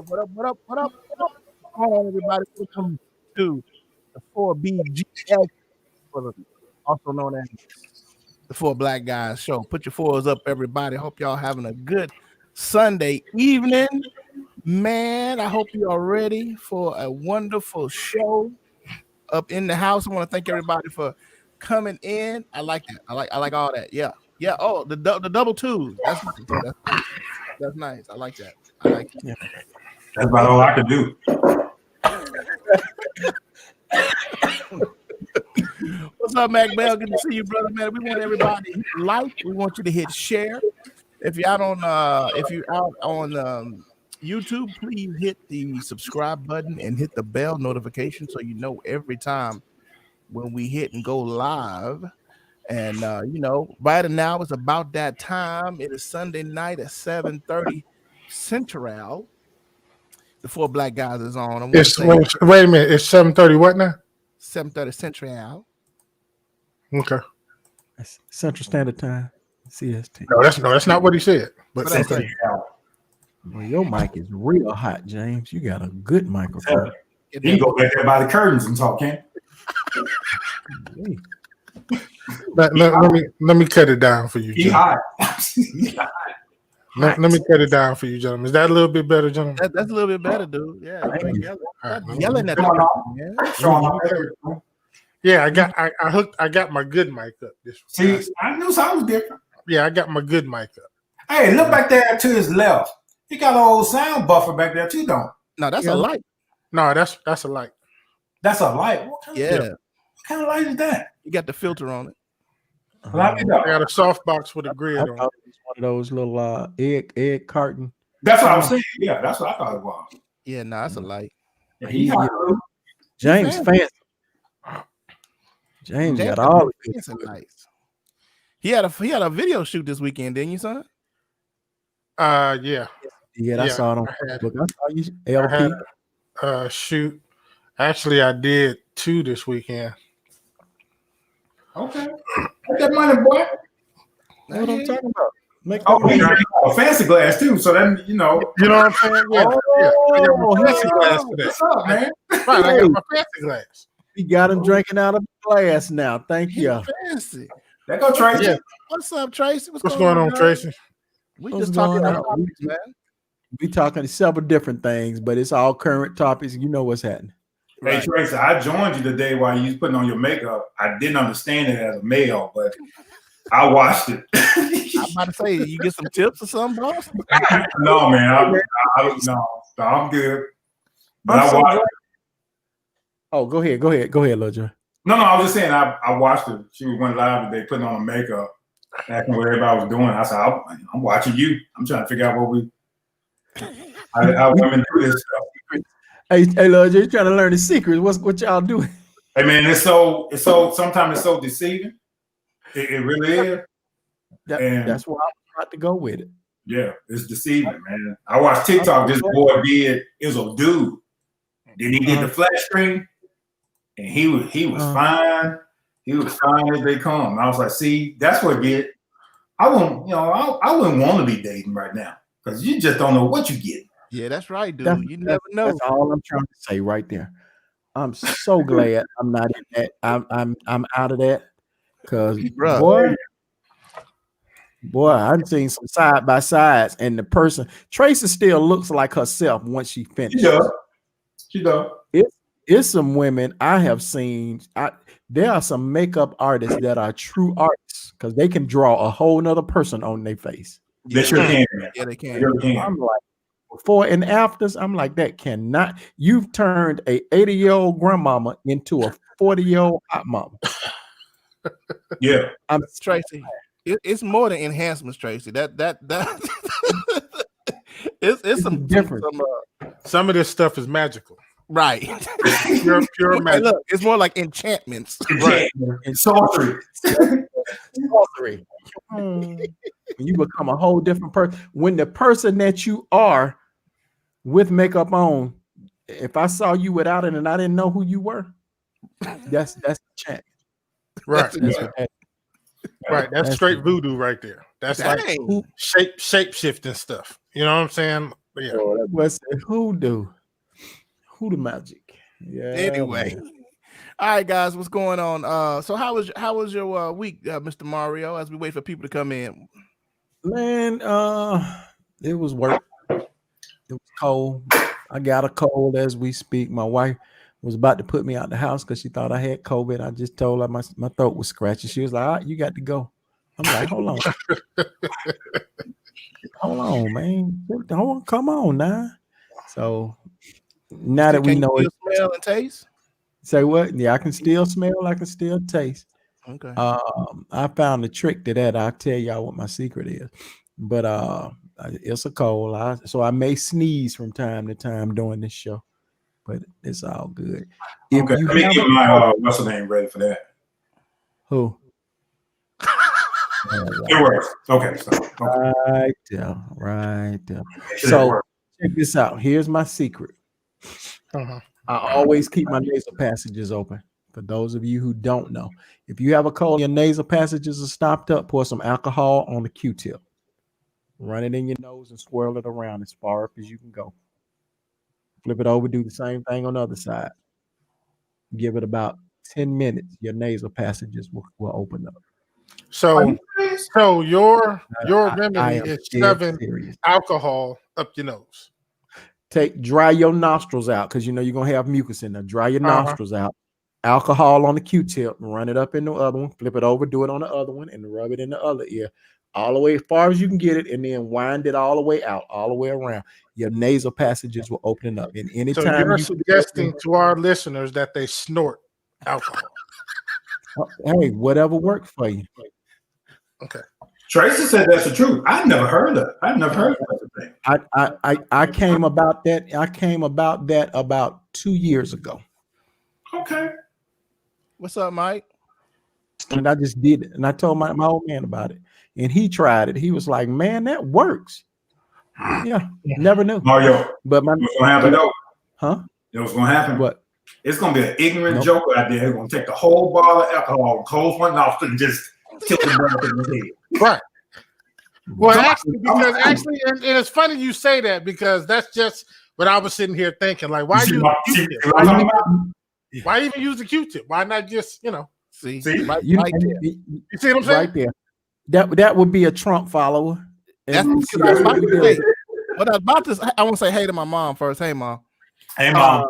up? What up? What up? What up? What up? Come on, everybody. Welcome to the 4BGS, also known as the Four Black Guys Show. Put your fours up, everybody. Hope y'all having a good Sunday evening. Man, I hope you are ready for a wonderful show up in the house. I want to thank everybody for coming in. I like that. I like all that. Yeah. Yeah. Oh, the double twos. That's nice. That's nice. I like that. I like that. Yeah. That's about all I can do. What's up, Mac Bell? Good to see you, brother, man. We want everybody to hit like. We want you to hit share. If you're out on YouTube, please hit the subscribe button and hit the bell notification so you know every time when we hit and go live. And right now it's about that time. It is Sunday night at 7:30 Central. The Four Black Guys is on. Wait a minute. It's 7:30 what now? 7:30 Central. Okay. That's Central Standard Time. CST. No, that's not what he said. But Well, your mic is real hot, James. You got a good microphone. You can go back there by the curtains and talk, can't Hey. let me cut it down for you. He hot. Let me cut it down for you, gentlemen. Is that a little bit better, gentlemen? That's a little bit better, dude. Yeah, yelling at Yeah, I got my good mic up. See, I knew something was different. Yeah, I got my good mic up. Hey, look back there to his left. He got an old sound buffer back there too, don't? No, that's a light. No, that's a light. That's a light. What kind of light is that? You got the filter on it. Light it up. I got a soft box with a grid I on thought it. it was one of those little egg carton. That's what I'm saying. Yeah, that's what I thought it was. Yeah, no, that's a light. Yeah, he hot. James fancy. James got all the good fancy lights. He had a video shoot this weekend, didn't you, son? Yeah. Yeah, I saw it on Facebook. I saw you LP. I had, shoot. Actually, I did 2 this weekend. Okay. Get that money, boy. That's what I'm talking about. Make you got a fancy glass too, so then You know what I'm saying? Yeah. I got my fancy glass today. What's up, man? Right, I got my fancy glass. We got him drinking out of the glass now. Thank you. Fancy. There go Tracy. Yeah. What's up, Tracy? What's going on, Tracy? We What's just talking going about on? topics, man. We talking several different things, but it's all current topics. You know what's happening. Hey, Right. Tracy, I joined you today while you was putting on your makeup. I didn't understand it as a male, but I watched it. I'm about to say, you get some tips or something, boss? No, man. I'm good. But I watched it. Oh, go ahead, Lil Joy. No, I was just saying I watched it. She went live today putting on her makeup, asking what everybody was doing. I said, I'm watching you. I'm trying to figure out how women do this stuff. Hey, Lil Joy, you trying to learn the secrets? What y'all doing? Hey man, it's so sometimes it's so deceiving. It really is. That's why I'm about to go with it. Yeah, it's deceiving, man. I watched TikTok. This boy did. It was a dude. Then he did the flat screen, and he was fine. He was fine as they come. And I was like, see, that's what get. I wouldn't want to be dating right now because you just don't know what you get. Yeah, that's right, dude. You never know. That's all I'm trying to say right there. I'm so glad I'm not in that. I'm out of that because boy, I've seen some side by sides, and the person Tracy still looks like herself once she finishes. She does. It's some women I have seen. There are some makeup artists that are true artists because they can draw a whole nother person on their face. They sure can. Yeah, they can. I'm like, before and afters, I'm like, that cannot. You've turned a 80-year-old grandmama into a 40-year-old hot mama. Yeah, I'm Tracy. It's more than enhancements, Tracy. That it's some different. Some of this stuff is magical. Right. Pure magic. Look, it's more like enchantments. Right. And sorcery. Sorcery. When you become a whole different person. When the person that you are with makeup on, if I saw you without it and I didn't know who you were, that's the chant. Right. Right. That's straight voodoo right there. That's like shape shifting stuff. You know what I'm saying? But yeah. Oh, that boy said, who the magic? Yeah. Anyway. man. All right, guys, what's going on? So how was your week, Mr. Mario? As we wait for people to come in, Man, it was work. It was cold. I got a cold as we speak. My wife was about to put me out the house because she thought I had COVID. I just told her my throat was scratchy. She was like, all right, you got to go. I'm like, hold on. Hold on, man. Hold on, come on now. So now that we can know you it, still smell and taste? say what? Yeah, I can still smell, I can still taste. Okay. I found the trick to that. I'll tell y'all what my secret is. But it's a cold. So I may sneeze from time to time during this show, but it's all good. If Okay, you let me have get my what's the name ready for that. who? It works. Okay, so Right there, right there. It So works. check this out. Here's my secret. Uh-huh. I always keep my nasal passages open. For those of you who don't know, if you have a cold, your nasal passages are stopped up, pour some alcohol on the Q-tip. Run it in your nose and swirl it around as far up as you can go. Flip it over, do the same thing on the other side. Give it about 10 minutes. Your nasal passages will open up. So your I remedy am is dead shoving serious. alcohol up your nose. Dry your nostrils out because you know you're gonna have mucus in there. Dry your Uh-huh. nostrils out. Alcohol on the Q-tip, run it up in the other one, flip it over, do it on the other one, and rub it in the other ear, all the way as far as you can get it, and then wind it all the way out, all the way around. Your nasal passages will open up. And So anytime you're you suggesting to our listeners that they snort alcohol. hey, whatever works for you. Okay. Tracy said that's the truth. I've never heard of such a thing. I came about that. I came about that about 2 years ago. Okay. What's up, Mike? And I just did it. And I told my old man about it. And he tried it. He was like, man, that works. Yeah, never knew. Mario, But my what's gonna happen though? huh? You know what's gonna happen? What? It's gonna be an ignorant Nope. joker out there who's gonna take the whole bottle of alcohol, close one nostril, and just tilt it right up in the head. Right. Well, So actually, and it's funny you say that because that's just what I was sitting here thinking. Like, why You see use what the I'm Q-tip? talking about? Why even use the Q-tip? Why not just, See, See? Mike, You, Mike there. you see what I'm saying? right there. That would be a Trump follower. That's And what I was about to say. What I was about to, I want to say hey to my mom first. Hey, mom. Hey, mom.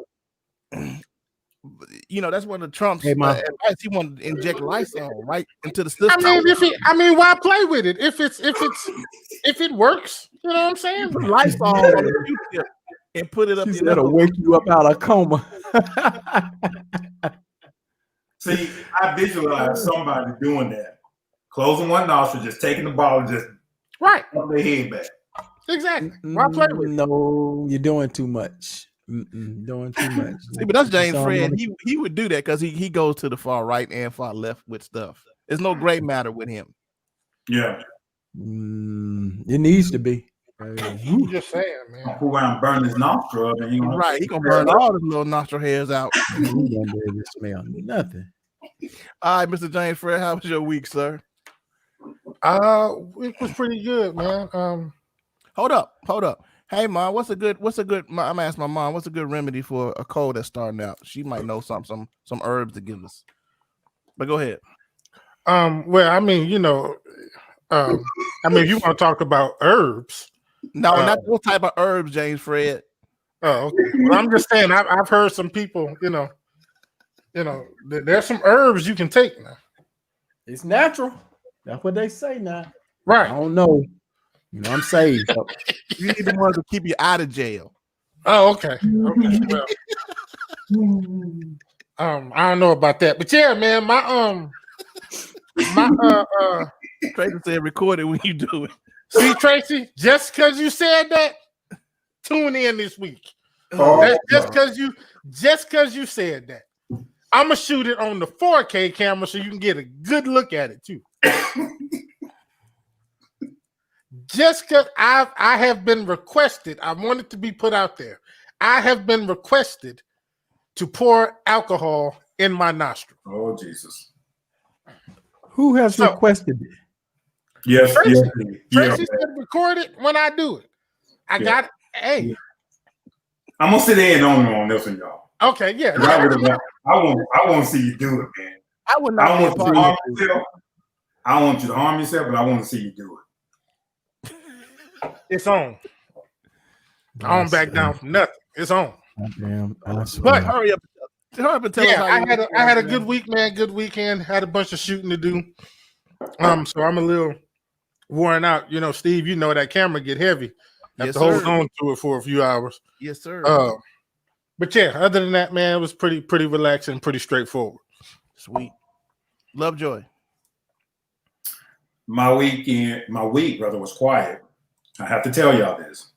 You know that's one of Trump's Hey, Mom. advice. He wanted to inject Lysol right into the system. I mean, why play with it if it works? You know what I'm saying? Put Lysol on the Q-tip and put it up She your said it'll nose. wake you up out of coma. See, I visualize somebody doing that, closing one nostril, just taking the bottle, just Right. up their head back. Exactly. Why play with it? No, you're doing too much. Doing too much. See, but that's James So I'm Fred. gonna- He would do that because he goes to the far right and far left with stuff. There's no gray matter with him. Yeah. It needs to be. I'm just saying, man. Who around burn his nostril up and you know Right, he gonna burn all his little nostril hairs out. You don't be able to smell nothing. All right, Mr. James Fred, how was your week, sir? It was pretty good, man. Hold up. Hey, mom, what's a good? I'm gonna ask my mom. What's a good remedy for a cold that's starting out? She might know some herbs to give us. But go ahead. Well, I mean, if you want to talk about herbs. No, not what type of herbs, James Fred. Oh, okay. Well, I'm just saying, I've heard some people, there's some herbs you can take now. It's natural. That's what they say now. I Right. don't know. I'm saved. You need the ones to keep you out of jail. Oh, okay. Okay. Well, I don't know about that, but yeah, man, Tracy said record it when you do it. see, Tracy, just because you said that, tune in this week. Oh, That's just because you said that. I'm gonna shoot it on the 4K camera so you can get a good look at it too. Just because I have been requested, I want it to be put out there. I have been requested to pour alcohol in my nostril. Oh, Jesus. Who has So- requested it? Yes, Tracy- yes, yes. Tracy said record it when I do it. I Yeah. got Hey, I'm gonna sit there and on this one, y'all. okay, yeah. 'Cause I want to see you do it, man. I would I not don't be a want you part to of harm it. yourself. I don't want you to harm yourself, but I want to see you do it. It's on. I don't back down from nothing. It's on. Damn, I But swear. Hurry up and tell us yeah, how I had a good week, man. Good weekend. Had a bunch of shooting to do. So I'm a little worn out. You know, Steve, you know that camera get heavy. Have Yes, to hold sir. on to it for a few hours. Yes, sir. But yeah, other than that, man, it was pretty relaxing, pretty straightforward. Sweet. Lovejoy. My week, brother, was quiet. I have to tell y'all this.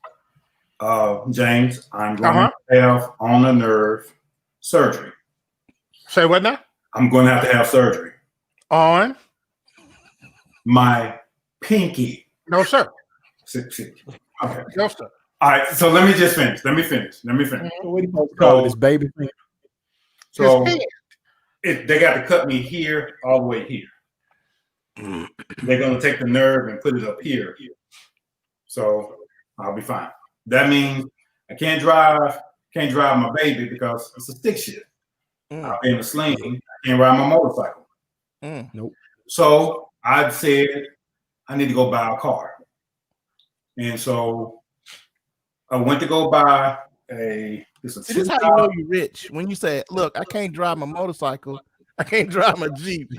James, I'm going to have on a nerve surgery. Say what now? I'm going to have surgery. On? My pinky. No, sir. Okay. No, sir. All right, so let me just finish. Let me finish. What do you supposed to call this baby thing? So they got to cut me here all the way here. They're going to take the nerve and put it up here. So I'll be fine. That means I can't drive my baby because it's a stick shift. I'll be in a sling. I can't ride my motorcycle. Nope. So I said I need to go buy a car. And so I went to go buy This is how you know you're rich. When you say, look, I can't drive my motorcycle. I can't drive my Jeep.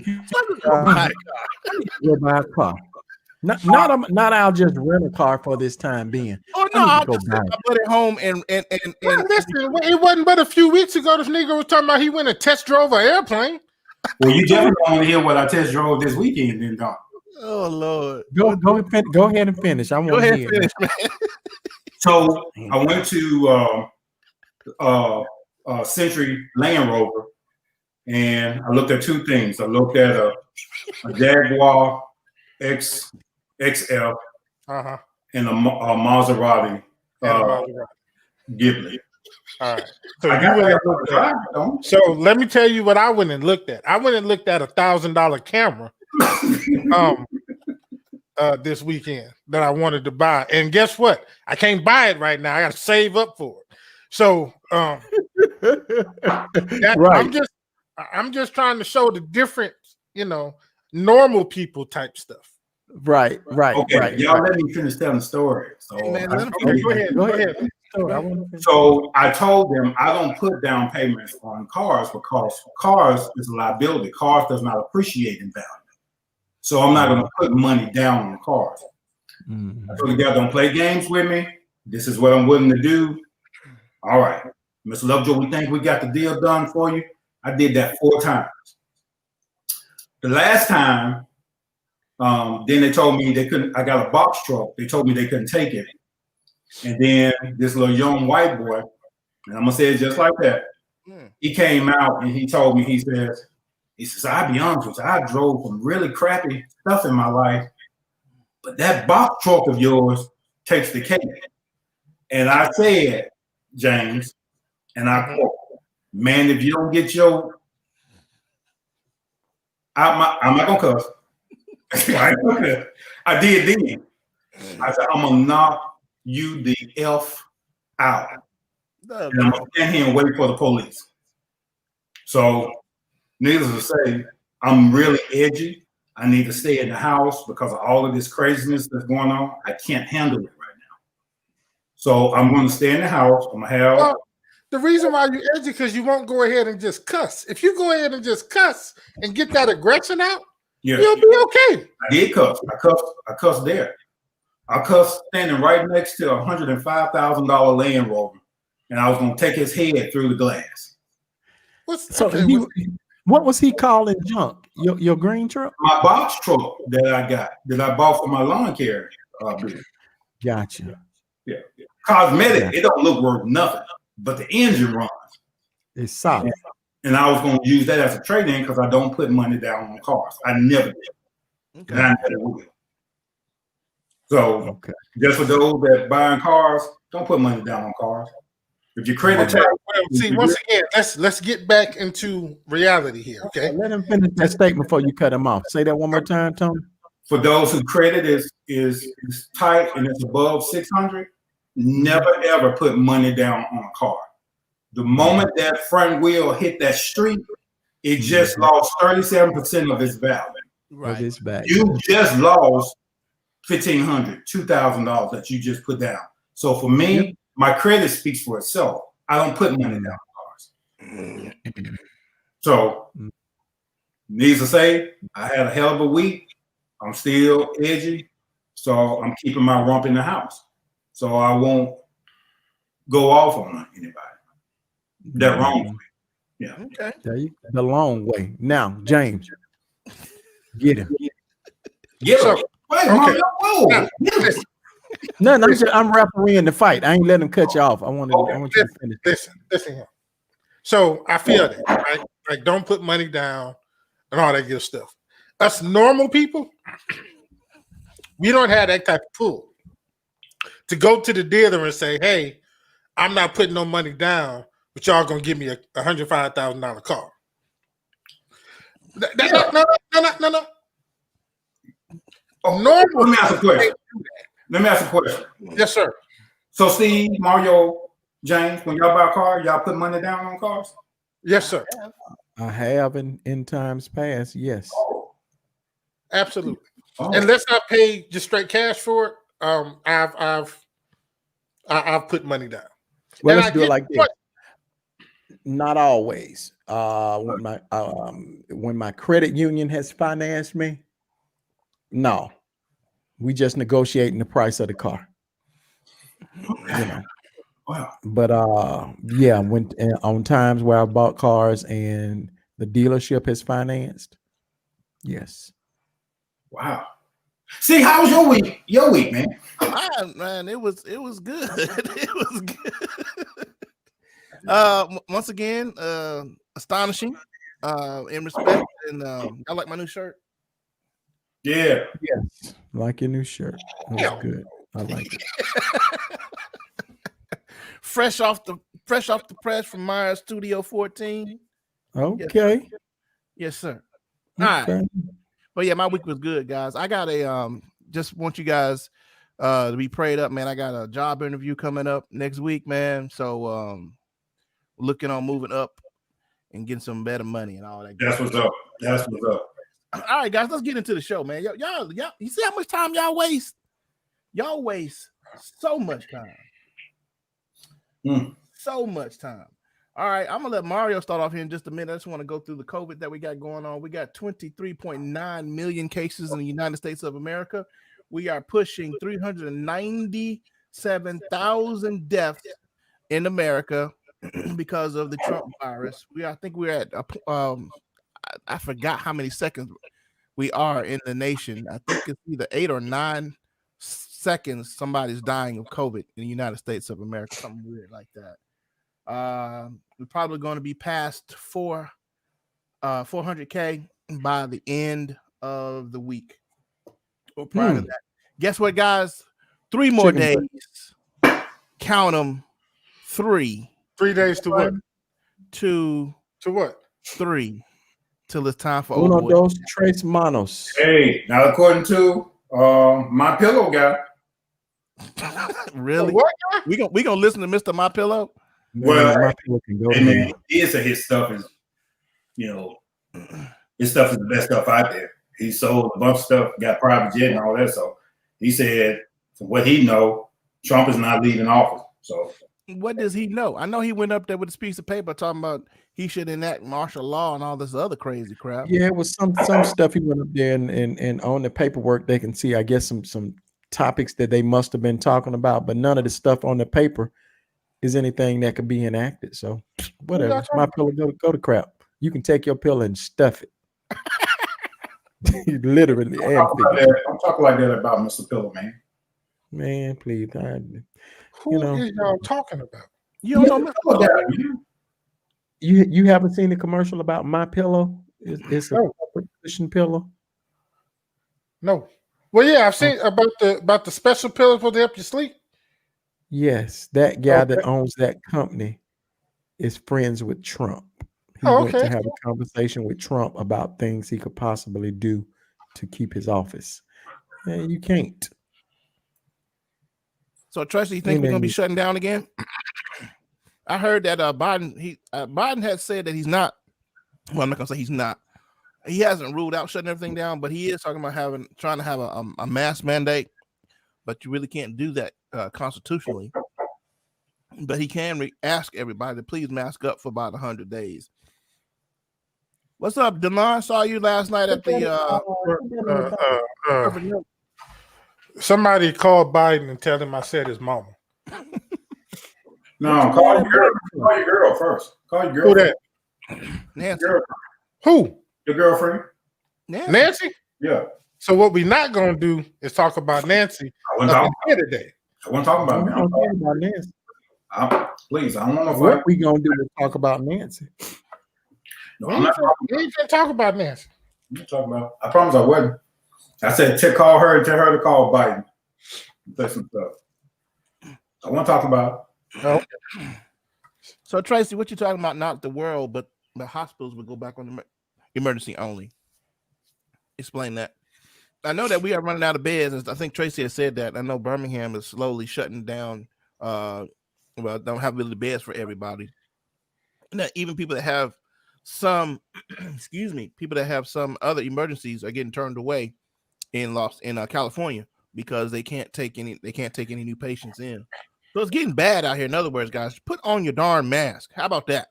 Go buy a car. Not I'll just rent a car for this time being. Oh no, I'll just take my buddy home and Well, listen, it wasn't but a few weeks ago this nigga was talking about he went and test drove an airplane. Well, you definitely want to hear what I test drove this weekend, then, Don. oh Lord. Go ahead and finish. I want Go to ahead hear and finish, man. So I went to Century Land Rover, and I looked at two things. I looked at a Jaguar XL and a Maserati Ghibli. All right. So let me tell you what I went and looked at. I went and looked at $1,000 camera this weekend that I wanted to buy. And guess what? I can't buy it right now. I got to save up for it. So I'm just trying to show the different, normal people type stuff. Right. Okay, y'all let me finish telling the story. So Go ahead. So I told them I don't put down payments on cars because cars is a liability. Cars does not appreciate in value. So I'm not going to put money down on cars. I told the guy, don't play games with me. This is what I'm willing to do. All right, Mr. Lovejoy, we think we got the deal done for you. I did that 4 times. The last time, then they told me they couldn't. I got a box truck. They told me they couldn't take it. And then this little young white boy, and I'm gonna say it just like that. He came out and he told me, he says, I'll be honest with you, I drove some really crappy stuff in my life, but that box truck of yours takes the cake. And I said, James, and I quote, man, if you don't get your, I'm not gonna cuss. I did then. I said, I'm gonna knock you the F out. And I'm gonna stand here and wait for the police. So, needless to say, I'm really edgy. I need to stay in the house because of all of this craziness that's going on. I can't handle it right now. So I'm going to stay in the house. I'm going to have. Well, the reason why you're edgy because you won't go ahead and just cuss. If you go ahead and just cuss and get that aggression out, you'll be okay. I did cuss. I cussed there. I cussed standing right next to a $105,000 Land Rover, and I was going to take his head through the glass. What was he calling junk? Your green truck? My box truck that I bought for my lawn care. Gotcha. Yeah. Cosmetic. It don't look worth nothing, but the engine runs. It's solid. And I was going to use that as a trade-in because I don't put money down on cars. I never did. Okay. And I never will. So just for those that buying cars, don't put money down on cars. If your credit check, once again, let's get back into reality here. Okay. Let him finish that statement before you cut him off. Say that one more time, Tony. For those whose credit is tight and it's above 600, never ever put money down on a car. The moment that front wheel hit that street, it just lost 37% of its value. Of his back. You just lost $1,500, $2,000 that you just put down. So for me, my credit speaks for itself. I don't put money down on cars. So, needs to say, I had a hell of a week. I'm still edgy, so I'm keeping my rump in the house, so I won't go off on anybody. That wrong way. Yeah. Okay. The long way. Now, James, get him. Get him. Wait, Okay. whoa. No, I'm refereeing the fight. I ain't letting him cut you off. I want you to finish. Listen here. So I feel that, right? Like, don't put money down and all that good stuff. Us normal people, we don't have that type of pull to go to the dealer and say, "Hey, I'm not putting no money down, but y'all gonna give me a $105,000 car." No. Normal. Let me ask a question. Yes, sir. So, Steve, Mario, James, when y'all buy a car, y'all put money down on cars? Yes, sir. I have in times past, yes. Absolutely. Oh. Unless I pay just straight cash for it, I've put money down. Well, And let's I do it get like this. what- Not always. When my credit union has financed me, no, we just negotiating the price of the car. You know. Wow. But yeah, when on times where I bought cars and the dealership has financed, yes. Wow. See, how was your week? Your week, man. Man, it was good. It was good. Once again, astonishing. In respect, and I like my new shirt. Yeah. Yes. Like your new shirt. That's good. I like it. fresh off the press from Myers Studio 14. Okay. Yes, sir. All right. Okay. But yeah, my week was good, guys. I got a just want you guys to be prayed up, man. I got a job interview coming up next week, man. So looking on moving up and getting some better money and all that. That's what's up. That's what's up. All right, guys, let's get into the show, man. Y'all, you see how much time y'all waste? Y'all waste so much time. So much time. All right, I'm gonna let Mario start off here in just a minute. I just want to go through the COVID that we got going on. We got 23.9 million cases in the United States of America. We are pushing 397,000 deaths in America because of the Trump virus. I think we're at I forgot how many seconds we are in the nation. I think it's either 8 or 9 seconds somebody's dying of COVID in the United States of America, something weird like that. We're probably going to be past 400K by the end of the week or prior to that. Guess what, guys? 3 more days. Count them. 3. 3 days to what? 2 To what? 3 till it's time for Uno, dos, tres manos. Hey, now according to my pillow guy. Really? What? We gonna listen to Mr. My Pillow? Well, My pillow can go hey, to man, hell. he said his stuff is, his stuff is the best stuff out there. He sold a bunch of stuff, got private jet and all that. So he said, from what he know, Trump is not leaving office. So What does he know? I know he went up there with this piece of paper talking about he should enact martial law and all this other crazy crap. Yeah, it was some stuff he went up there and on the paperwork they can see, I guess, some topics that they must have been talking about, but none of the stuff on the paper is anything that could be enacted. So whatever. My pillow go to crap. You can take your pillow and stuff it. Literally. I'm talking like that about Mr. Pillow, man. Man, please. Who is y'all talking about? You don't know Pillow guy, You haven't seen the commercial about My Pillow? It's a cushion pillow. No. Well, yeah, I've seen about the special pillows for to help you sleep. Yes, that guy that owns that company is friends with Trump. He went to have a conversation with Trump about things he could possibly do to keep his office. And you can't. So Tracy, you think we're gonna be shutting down again? I heard that Biden has said that he's not. Well, I'm not gonna say he's not. He hasn't ruled out shutting everything down, but he is talking about trying to have a mask mandate. But you really can't do that constitutionally. But he can ask everybody to please mask up for about 100 days. What's up, Delon? Saw you last night at the. Somebody called Biden and tell him I said his mama. No, call your girl first. Call your girl. Who that? Nancy. Who? Your girlfriend. Nancy? Yeah. So what we not gonna do is talk about Nancy today. I want to talk about Nancy. Please, I don't want to. What we gonna do is talk about Nancy. No, I'm not talking We ain't gonna talk about Nancy. I'm talking about. I promise I wasn't. I said call her and tell her to call Biden. Say some stuff. I want to talk about. So Tracy, what you talking about? Not the world, but the hospitals would go back on the emergency only. Explain that. I know that we are running out of beds. I think Tracy has said that. I know Birmingham is slowly shutting down. Don't have really beds for everybody. And that even people that have some, people that have some other emergencies are getting turned away in California because they can't take any new patients in. So it's getting bad out here. In other words, guys, put on your darn mask. How about that?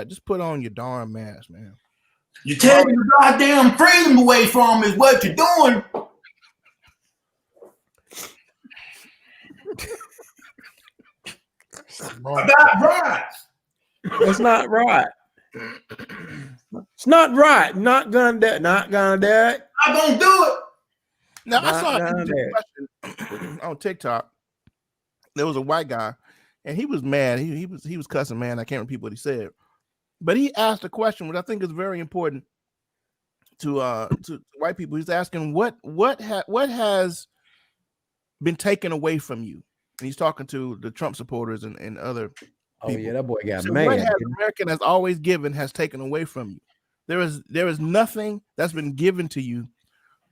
Just put on your darn mask, man. You're taking your goddamn freedom away from is what you're doing. About right. It's not right. It's not right. Not gonna do it. I'm gonna do it. Now I saw a question on TikTok. There was a white guy, and he was mad. He was cussing, man. I can't repeat what he said, but he asked a question, which I think is very important to white people. He's asking what has been taken away from you, and he's talking to the Trump supporters and other people. Oh yeah, that boy got So mad. what has American has always given has taken away from you. There is nothing that's been given to you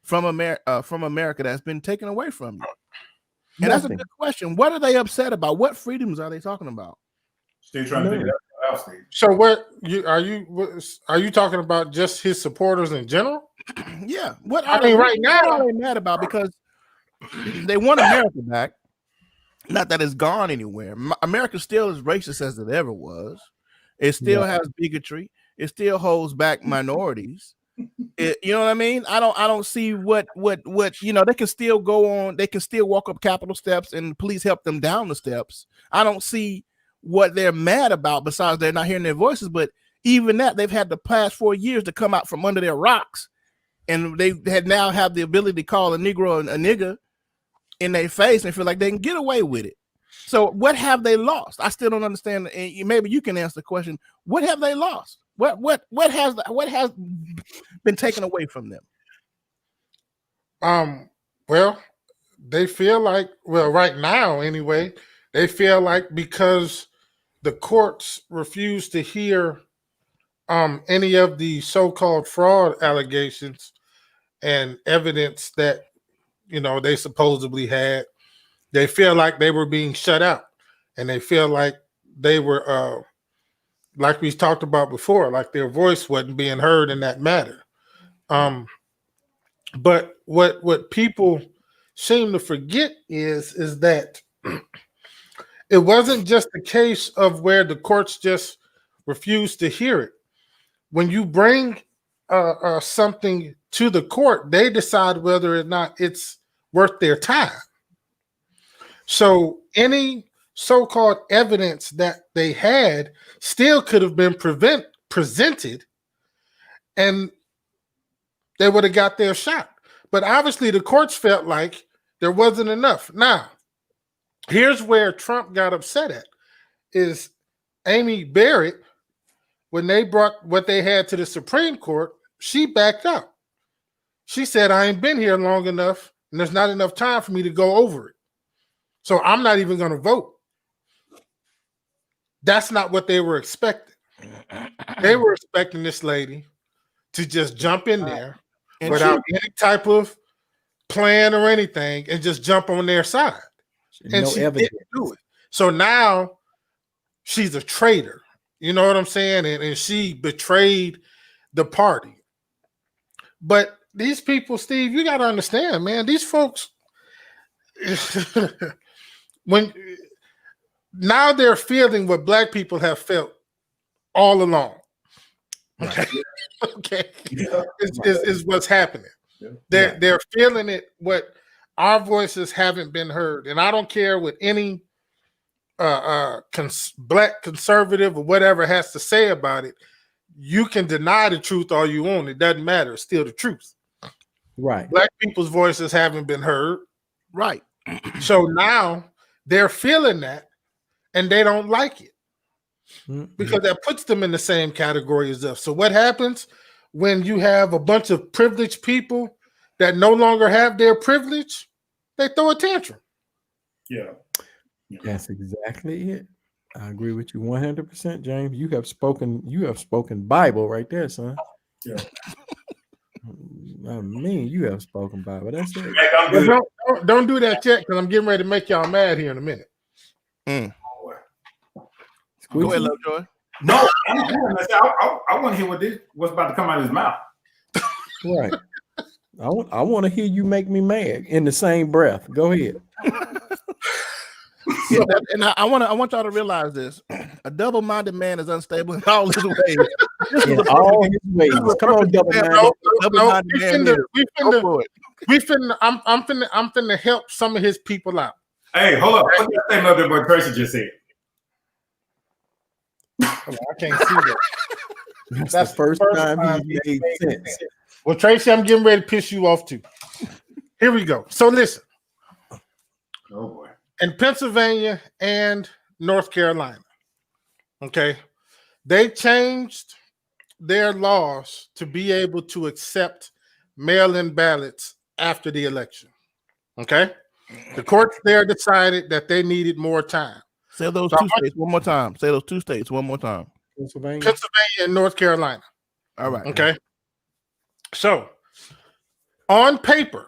from America that's been taken away from you. And that's a good question. What are they upset about? What freedoms are they talking about? Still trying to figure that out, Steve. So are you talking about just his supporters in general? Yeah. What are they mad about? Because they want America back. Not that it's gone anywhere. America still is racist as it ever was. It still has bigotry. It still holds back minorities. You know what I mean? I don't see what they can still go on. They can still walk up Capitol steps and the police help them down the steps. I don't see what they're mad about besides they're not hearing their voices. But even that, they've had the past 4 years to come out from under their rocks, and they now have the ability to call a Negro a nigger in their face and feel like they can get away with it. So what have they lost? I still don't understand. And maybe you can answer the question. What have they lost? What has been taken away from them? Well, they feel like, right now anyway, they feel like because the courts refuse to hear any of the so-called fraud allegations and evidence that they supposedly had, they feel like they were being shut out, and they feel like they were like we talked about before, like their voice wasn't being heard in that matter. But what people seem to forget is that it wasn't just a case of where the courts just refused to hear it. When you bring something to the court, they decide whether or not it's worth their time. So any so-called evidence that they had still could have been presented, and they would have got their shot. But obviously the courts felt like there wasn't enough. Now, here's where Trump got upset at, is Amy Barrett, when they brought what they had to the Supreme Court, she backed out. She said, I ain't been here long enough, and there's not enough time for me to go over it. So I'm not even going to vote. That's not what they were expecting. They were expecting this lady to just jump in there without any type of plan or anything and just jump on their side. And No she evidence. didn't do it. So now she's a traitor. You know what I'm saying? And she betrayed the party. But these people, Steve, you got to understand, man, these folks, when now they're feeling what black people have felt all along. Okay. Okay. Yeah. Is what's happening. Yeah. They're feeling it, what our voices haven't been heard. And I don't care what any black conservative or whatever has to say about it. You can deny the truth all you want. It doesn't matter. It's still the truth. Right. Black people's voices haven't been heard. Right. So now they're feeling that and they don't like it because that puts them in the same category as us. So what happens when you have a bunch of privileged people that no longer have their privilege? They throw a tantrum. Yeah. That's exactly it. I agree with you 100%, James. You have spoken Bible right there, son. Yeah. I mean, you have spoken Bible. That's it. Mac, I'm good. Don't do that yet because I'm getting ready to make y'all mad here in a minute. Go ahead, Lovejoy. No, I want to hear what's about to come out of his mouth. Right. I want to hear you make me mad in the same breath. Go ahead. And I want y'all to realize this: a double-minded man is unstable in all his ways. In all his ways. Come on, double-minded. I'm finna help some of his people out. Hey, hold up. What's that statement that boy Tracy just said? I can't see that. That's the first time he made sense. Well, Tracy, I'm getting ready to piss you off too. Here we go. So listen. Oh boy. In Pennsylvania and North Carolina, okay, they changed their laws to be able to accept mail-in ballots after the election. Okay, the courts there decided that they needed more time. Say those two states one more time. Say those two states one more time. Pennsylvania and North Carolina. All right. Okay. So, on paper,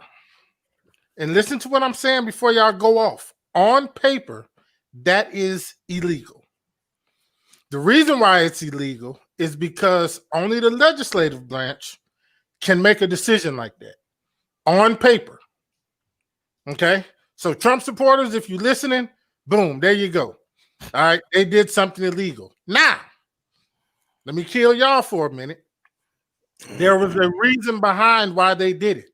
and listen to what I'm saying before y'all go off. On paper, that is illegal. The reason why it's illegal is because only the legislative branch can make a decision like that. On paper. Okay? So, Trump supporters, if you're listening, boom, there you go. All right, they did something illegal. Now, let me kill y'all for a minute. There was a reason behind why they did it.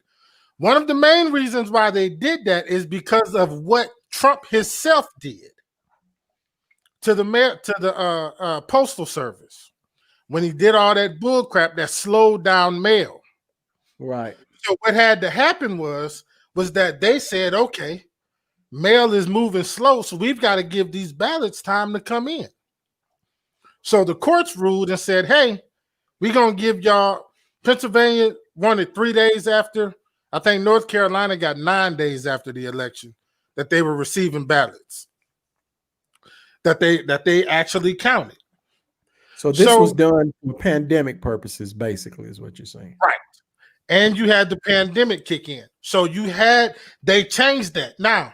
One of the main reasons why they did that is because of what Trump himself did to the postal service when he did all that bull crap that slowed down mail. Right. So what had to happen was that they said, okay, mail is moving slow, so we've got to give these ballots time to come in. So the courts ruled and said, hey, we're going to give y'all, Pennsylvania wanted 3 days after. I think North Carolina got 9 days after the election that they were receiving ballots that they actually counted. So this was done for pandemic purposes, basically, is what you're saying. Right. And you had the pandemic kick in. So they changed that. Now,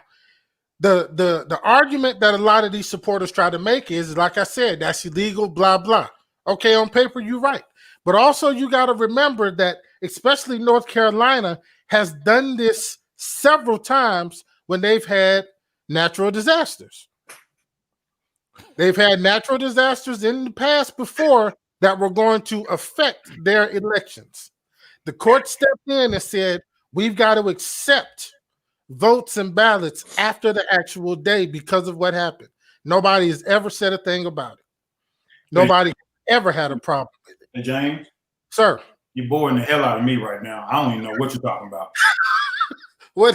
the argument that a lot of these supporters try to make is, like I said, that's illegal, blah, blah. Okay, on paper, you're right. But also you got to remember that especially North Carolina has done this several times when they've had natural disasters. They've had natural disasters in the past before that were going to affect their elections. The court stepped in and said, we've got to accept votes and ballots after the actual day because of what happened. Nobody has ever said a thing about it. Nobody ever had a problem with it. Hey, James? Sir? You're boring the hell out of me right now. I don't even know what you're talking about. Well,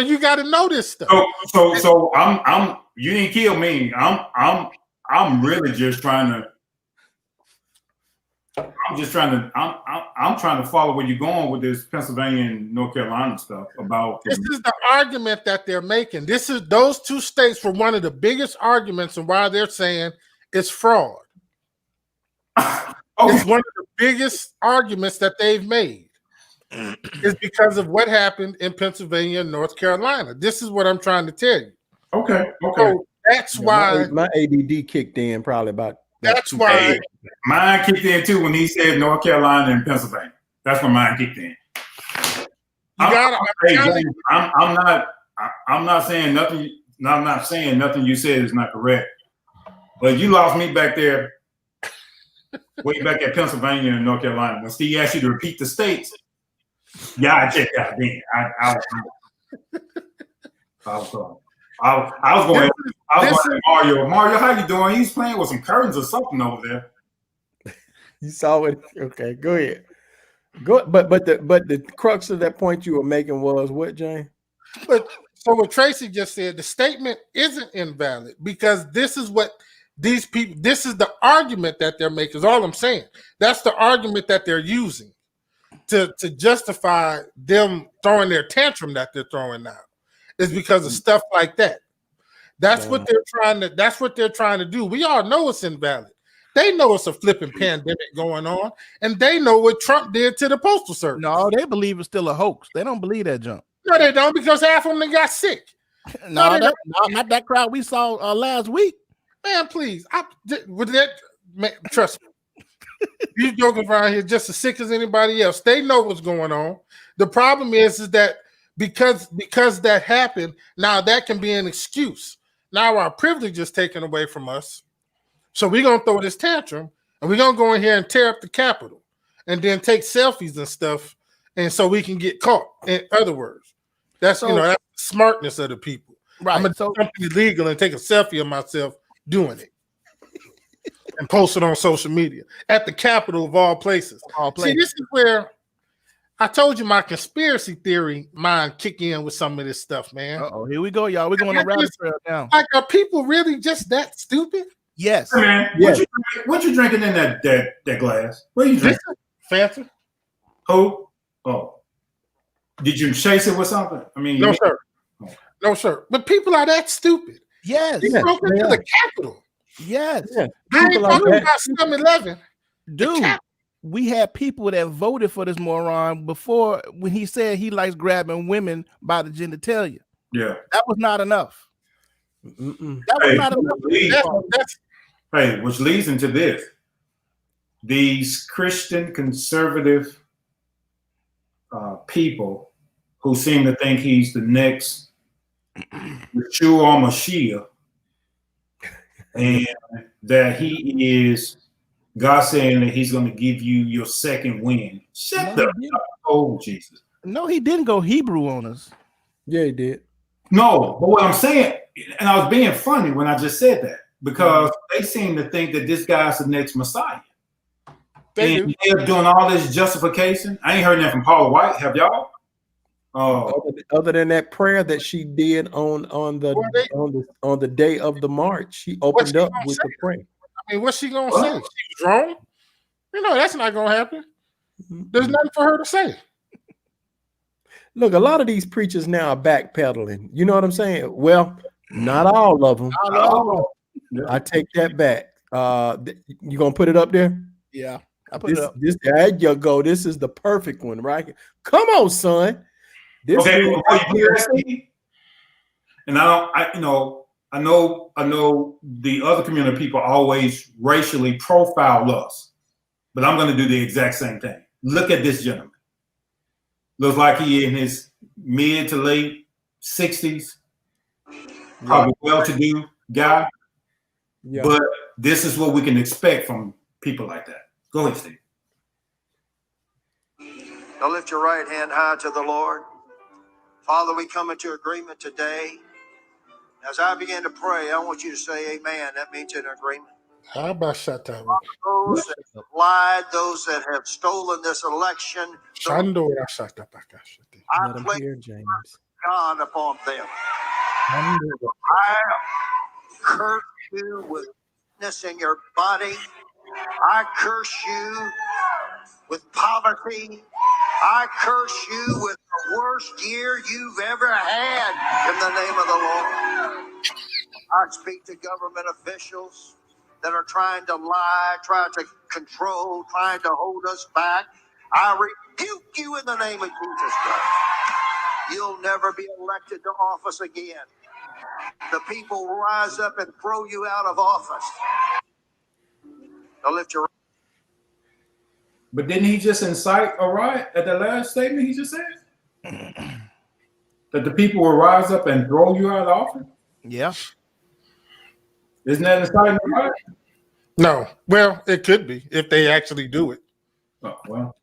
you got to know this stuff. So I'm you didn't kill me. I'm really just trying to. I'm trying to follow where you're going with this Pennsylvania and North Carolina stuff about. This is the argument that they're making. Those two states were one of the biggest arguments and why they're saying it's fraud. Okay. It's one of the biggest arguments that they've made. is because of what happened in Pennsylvania and North Carolina. This is what I'm trying to tell you. Okay. So that's why. my ADD kicked in probably about. That's why. Hey, mine kicked in too when he said North Carolina and Pennsylvania. That's when mine kicked in. I'm not saying nothing. I'm not saying nothing you said is not correct. But you lost me back there, way back at Pennsylvania and North Carolina. When Steve asked you to repeat the states, yeah, I checked out then. I was going to Mario. Mario, how you doing? He's playing with some curtains or something over there. You saw it. Okay, go ahead. Go, but the crux of that point you were making was what, Jane? But so what Tracy just said, the statement isn't invalid because this is what these people. This is the argument that they're making. Is all I'm saying. That's the argument that they're using to justify them throwing their tantrum that they're throwing now. Is because of stuff like that. That's what they're trying to. That's what they're trying to do. We all know it's invalid. They know it's a flipping pandemic going on, and they know what Trump did to the Postal Service. No, they believe it's still a hoax. They don't believe that junk. No, they don't, because half of them got sick. No, not that crowd we saw last week. Man, please. Trust me. You joking around here just as sick as anybody else. They know what's going on. The problem is that because that happened, now that can be an excuse. Now our privilege is taken away from us. So we're going to throw this tantrum, and we're going to go in here and tear up the Capitol and then take selfies and stuff, and so we can get caught. In other words, that's that's the smartness of the people. Right. I'm going to do something illegal and take a selfie of myself doing it and post it on social media at the Capitol of all places. See, this is where I told you my conspiracy theory mind kick in with some of this stuff, man. Uh-oh, here we go, y'all. We're going to rabbit trail now. Like, are people really just that stupid? Yes. Hey, man, yes. What you drinking in that glass? What are you drinking? Fancy? Who? Oh. Did you chase it with something? I mean, no, sir. No, sir. But people are that stupid. Yes. They broke into the Capitol. Yes. Yeah. I ain't talking about 7-Eleven. Dude, we had people that voted for this moron before when he said he likes grabbing women by the genitalia. Yeah. That was not enough. Mm-mm. That was not enough. Hey, which leads into this. These Christian conservative people who seem to think he's the next Yeshua Mashiach, and that he is God saying that he's going to give you your second wind. Shut up. Oh, Jesus. No, he didn't go Hebrew on us. Yeah, he did. No, but what I'm saying, and I was being funny when I just said that, because they seem to think that this guy's the next Messiah. And they're doing all this justification. I ain't heard that from Paula White. Have y'all? Other than that prayer that she did on the day of the march, she opened up with the prayer. I mean, what's she gonna say? She was wrong. You know that's not gonna happen. There's nothing for her to say. Look, a lot of these preachers now are backpedaling. You know what I'm saying? Well, not all of them. I take that back. You gonna put it up there? Yeah, I put it up. There you go. This is the perfect one, right? Come on, son. This okay, is and I know the other community people always racially profile us, but I'm going to do the exact same thing. Look at this gentleman. Looks like he in his mid to late 60s, probably well-to-do guy. Yeah. But this is what we can expect from people like that. Go ahead, Steve. Now lift your right hand high to the Lord. Father, we come into agreement today. As I begin to pray, I want you to say amen. That means an agreement. How about shut down? Those that have lied, those that have stolen this election, I place God upon them. I curse you with weakness in your body. I curse you with poverty. I curse you with the worst year you've ever had in the name of the Lord. I speak to government officials that are trying to lie, trying to control, trying to hold us back. I rebuke you in the name of Jesus Christ. You'll never be elected to office again. The people will rise up and throw you out of office. Now lift your. But didn't he just incite a riot at the last statement he just said? That the people will rise up and throw you out of office? Yeah. Isn't that inciting a riot? No. Well, it could be if they actually do it. Oh, well.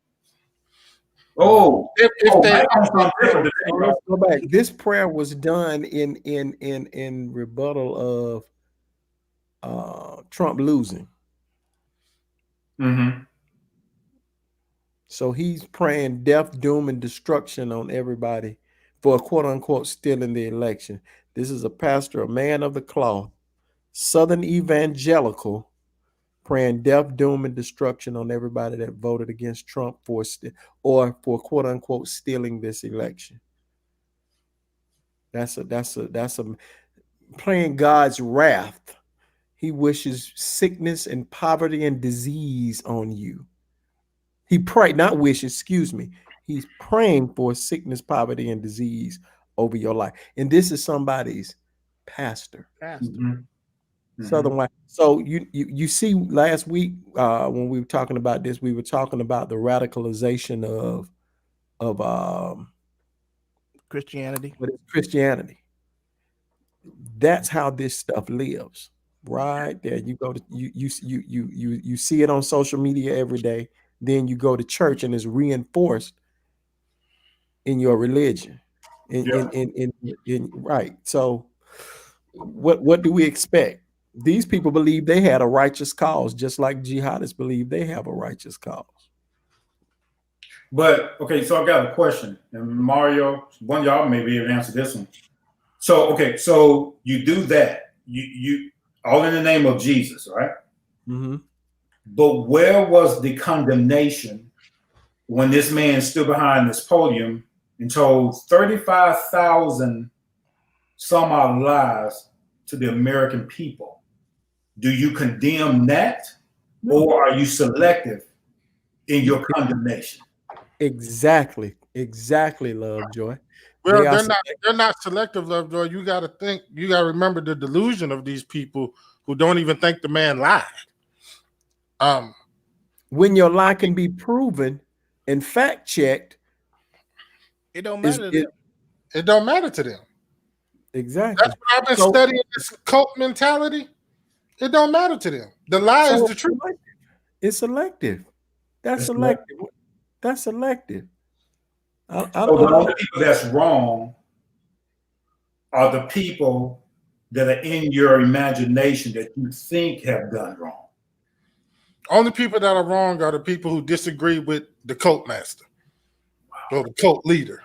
Oh, If they man, I'm something different today, bro. Let's go back. This prayer was done in rebuttal of Trump losing. Mm-hmm. So he's praying death, doom, and destruction on everybody for quote unquote stealing the election. This is a pastor, a man of the cloth, Southern evangelical, praying death, doom, and destruction on everybody that voted against Trump for quote unquote stealing this election. That's a playing God's wrath. He wishes sickness and poverty and disease on you. He prayed, not wishes, excuse me. He's praying for sickness, poverty, and disease over your life. And this is somebody's pastor. Mm-hmm. Southern white. So you see, last week when we were talking about this, we were talking about the radicalization of Christianity. Christianity. That's how this stuff lives. Right there. You go to you see it on social media every day. Then you go to church and it's reinforced in your religion. Right. So what do we expect? These people believe they had a righteous cause, just like jihadists believe they have a righteous cause. But okay, so I got a question, and Mario, one of y'all may be able to answer this one. So okay, so you do that, you all in the name of Jesus, right? Mm-hmm. But where was the condemnation when this man stood behind this podium and told 35,000 some odd lies to the American people? Do you condemn that, or are you selective in your condemnation? Exactly, Lovejoy. Well, they're not selective, Lovejoy. You got to think. You got to remember the delusion of these people who don't even think the man lied. When your lie can be proven and fact checked, it don't matter to them. It don't matter to them. Exactly. That's what I've been studying, this cult mentality. It don't matter to them. The lie is the truth. It's selective. That's selective. That's selective. So the only people that's wrong are the people that are in your imagination that you think have done wrong. Only people that are wrong are the people who disagree with the cult master or the cult leader.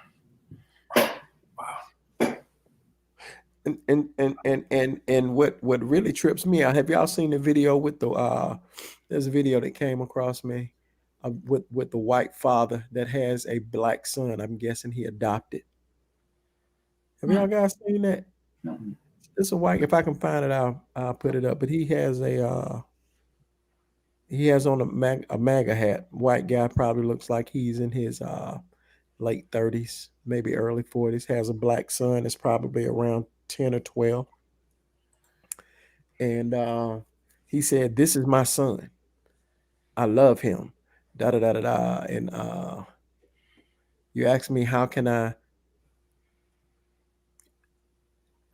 And what really trips me out, have y'all seen the video with there's a video that came across me with the white father that has a black son. I'm guessing he adopted. Have y'all guys seen that? It's a white, if I can find it, I'll put it up. But he has on a MAGA hat. White guy, probably looks like he's in his late 30s, maybe early 40s, has a black son. It's probably around 10 or 12. And he said, "This is my son. I love him." Da da da da da. And you ask me, how can I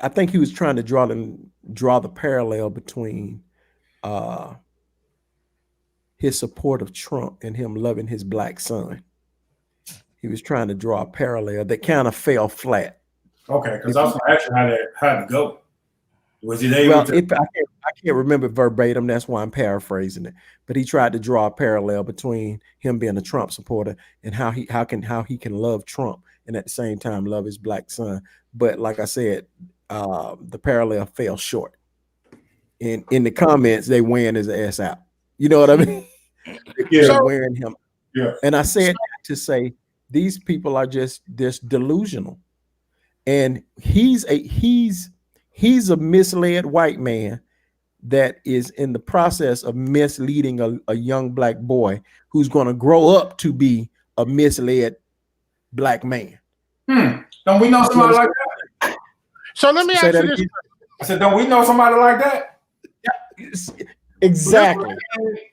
think he was trying to draw the parallel between his support of Trump and him loving his black son. He was trying to draw a parallel that kind of fell flat. Okay, because I was going to ask you how to go. Was he able to? I can't remember verbatim. That's why I'm paraphrasing it. But he tried to draw a parallel between him being a Trump supporter and how he can love Trump and at the same time love his black son. But like I said, the parallel fell short. In the comments, they wearing his ass out. You know what I mean? They're wearing him. Yeah. And I said to say these people are just delusional. And he's a misled white man that is in the process of misleading a young black boy who's going to grow up to be a misled black man. Don't we know somebody like that? So let me Say ask that you this. again. I said, don't we know somebody like that? Exactly.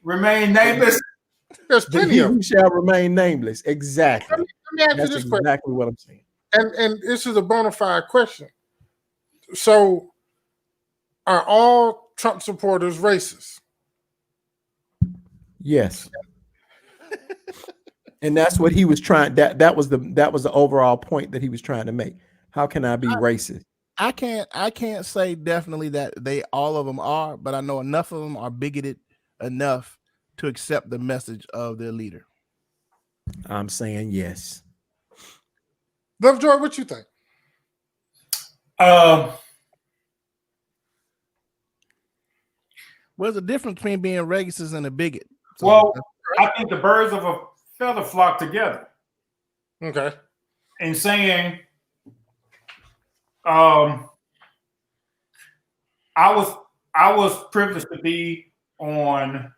Remain nameless. There's plenty He of them. who shall remain nameless. Exactly. Let me ask you That's this question. exactly what I'm saying. And this is a bona fide question. So, are all Trump supporters racist? Yes. And that's what he was trying. That was the overall point that he was trying to make. How can I be racist? I can't say definitely that they all of them are, but I know enough of them are bigoted enough to accept the message of their leader. I'm saying yes. Lovejoy, what you think? What's the difference between being racist and a bigot? So, Well, I think the birds of a feather flock together. Okay. And saying, I was privileged to be on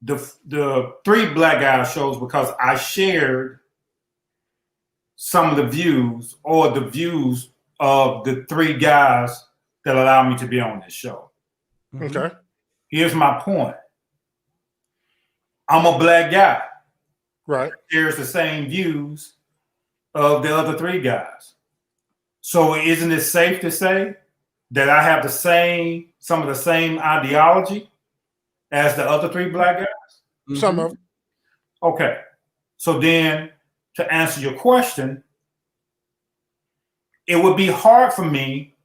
the three Black Guy shows because I shared some of the views or the views of the three guys that allowed me to be on this show. Okay. Here's my point. I'm a black guy. Right. Shares the same views of the other three guys. So isn't it safe to say that I have some of the same ideology as the other three black guys? Some of them. Okay. So then to answer your question, it would be hard for me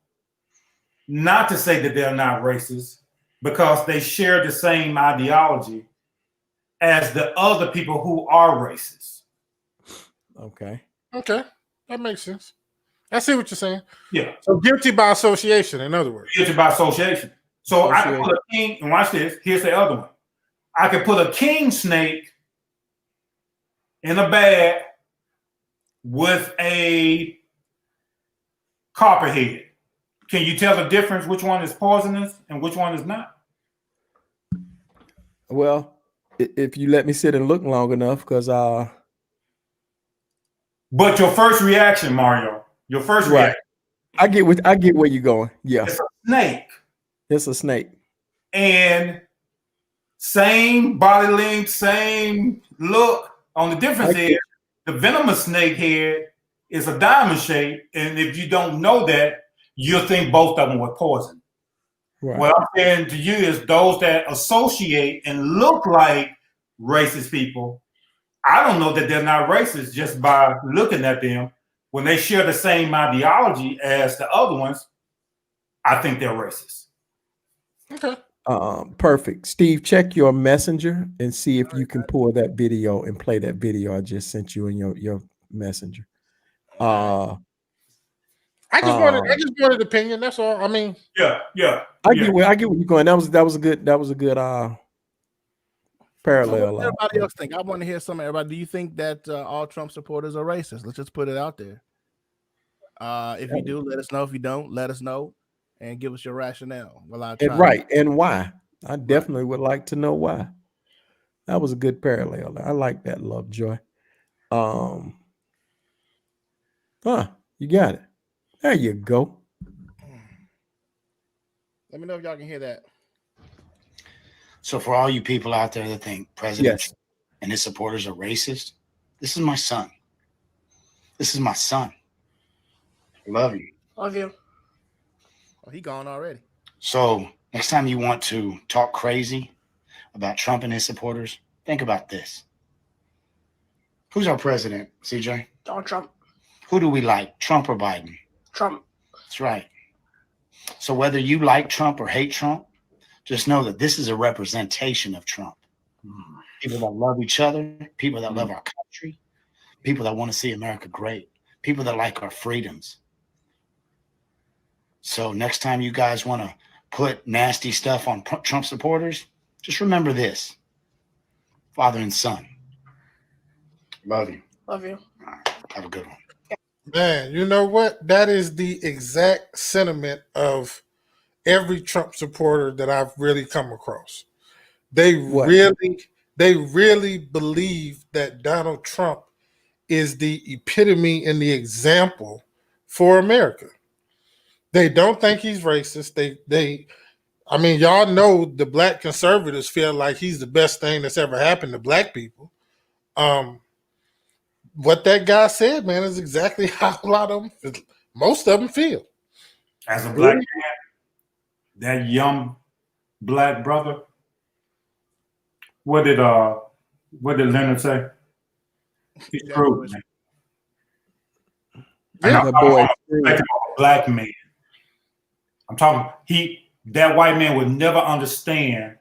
not to say that they're not racist because they share the same ideology as the other people who are racist. Okay. Okay. That makes sense. I see what you're saying. Yeah. So guilty by association, in other words. Guilty by association. So I can put a king, and watch this. Here's the other one. I could put a king snake in a bag with a copperhead. Can you tell the difference which one is poisonous and which one is not? Well, if you let me sit and look long enough, because But your first reaction, Mario, reaction. I get where you're going. Yeah. It's a snake. It's a snake. And same body length, same look. Only difference is the venomous snake head is a diamond shape. And if you don't know that, you'll think both of them were poison. Right. What I'm saying to you is those that associate and look like racist people, I don't know that they're not racist just by looking at them. When they share the same ideology as the other ones, I think they're racist. Okay. Perfect. Steve, check your messenger and see if you can pull that video and play that video I just sent you in your messenger. I just wanted opinion. That's all. I mean, yeah. I get where you're going. That was a good parallel. So what does everybody else think? I want to hear some of everybody. Do you think that all Trump supporters are racist? Let's just put it out there. If you do, let us know. If you don't, let us know and give us your rationale. Well, and why? I definitely would like to know why. That was a good parallel. I like that, Lovejoy. You got it. There you go. Let me know if y'all can hear that. So for all you people out there that think President Trump and his supporters are racist, this is my son. This is my son. I love you. Love you. Oh, he gone already. So next time you want to talk crazy about Trump and his supporters, think about this. Who's our president, CJ? Donald Trump. Who do we like, Trump or Biden? Trump. That's right. So whether you like Trump or hate Trump, just know that this is a representation of Trump. People that love each other, people that love our country, people that want to see America great, people that like our freedoms. So next time you guys want to put nasty stuff on Trump supporters, just remember this. Father and son. Love you. Love you. All right. Have a good one. man, you know what? That is the exact sentiment of every Trump supporter that I've really come across. They they really believe that Donald Trump is the epitome and the example for America. They don't think he's racist. I mean, y'all know the black conservatives feel like he's the best thing that's ever happened to black people. What that guy said, man, is exactly how a lot of them, most of them feel. As a black man, that young black brother, what did Leonard say? He's true, man. Yeah. The boy. Like a black man. I'm talking, that white man would never understand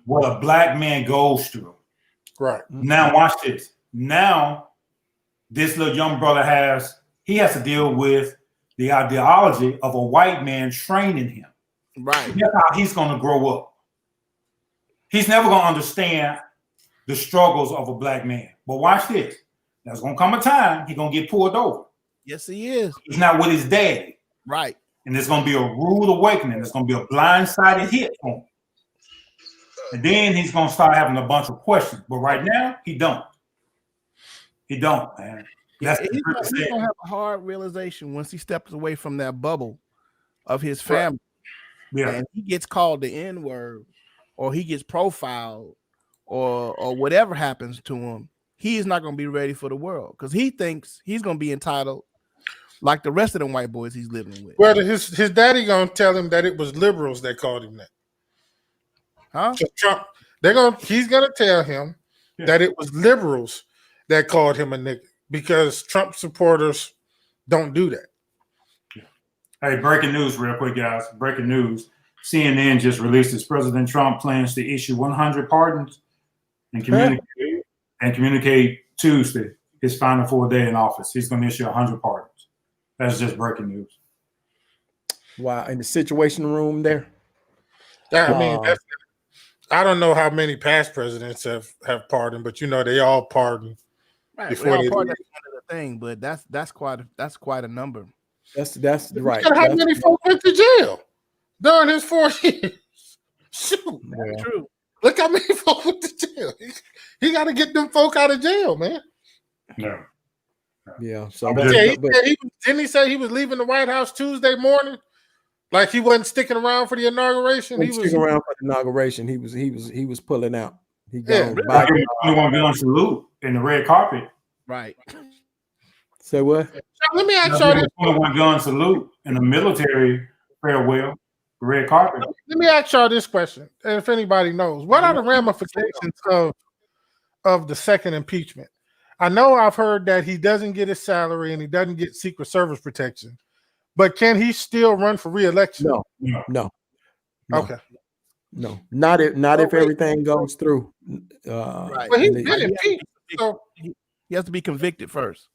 what a black man goes through. Right. Now watch this. Now this little young brother has to deal with the ideology of a white man training him. Right. That's how he's going to grow up. He's never going to understand the struggles of a black man. But watch this. There's going to come a time he's going to get pulled over. Yes, he is. He's not with his daddy. Right. And there's going to be a rude awakening. There's going to be a blindsided hit on him. And then he's going to start having a bunch of questions. But right now, he don't. He don't, man. He's gonna have a hard realization once he steps away from that bubble of his family. Yeah. And he gets called the N-word, or he gets profiled, or whatever happens to him. He is not going to be ready for the world because he thinks he's going to be entitled like the rest of them white boys he's living with. Well, his daddy gonna tell him that it was liberals that called him that. Huh? So Trump, he's gonna tell him that it was liberals that called him a nigga because Trump supporters don't do that. Hey, breaking news real quick, guys. Breaking news. CNN just released this. President Trump plans to issue 100 pardons and communicate Tuesday, his final 4 day in office. He's going to issue 100 pardons. That's just breaking news. Wow. In the situation room there. I mean, I don't know how many past presidents have pardoned, but they all pardon. Right. Before they Part of the thing, but that's quite a number. That's right. Look at how many folks went to jail during his 4 years. Shoot, That's true. look how many folks went to jail. He got to get them folk out of jail, man. No. Yeah. So Didn't he say he was leaving the White House Tuesday morning? Like he wasn't sticking around for the inauguration. He was sticking around for the inauguration. He was pulling out. He Yeah, gone. Like a 21 gun salute in the red carpet. Right. Say what? So let me ask y'all this. 21 gun salute in the military farewell, red carpet. Let me ask y'all this question, and if anybody knows, what are the ramifications of the second impeachment? I know I've heard that he doesn't get his salary and he doesn't get Secret Service protection, but can he still run for re-election? No. Okay. No. Not if everything goes through. Right. Well, he's been impeached. So, He has to be convicted first.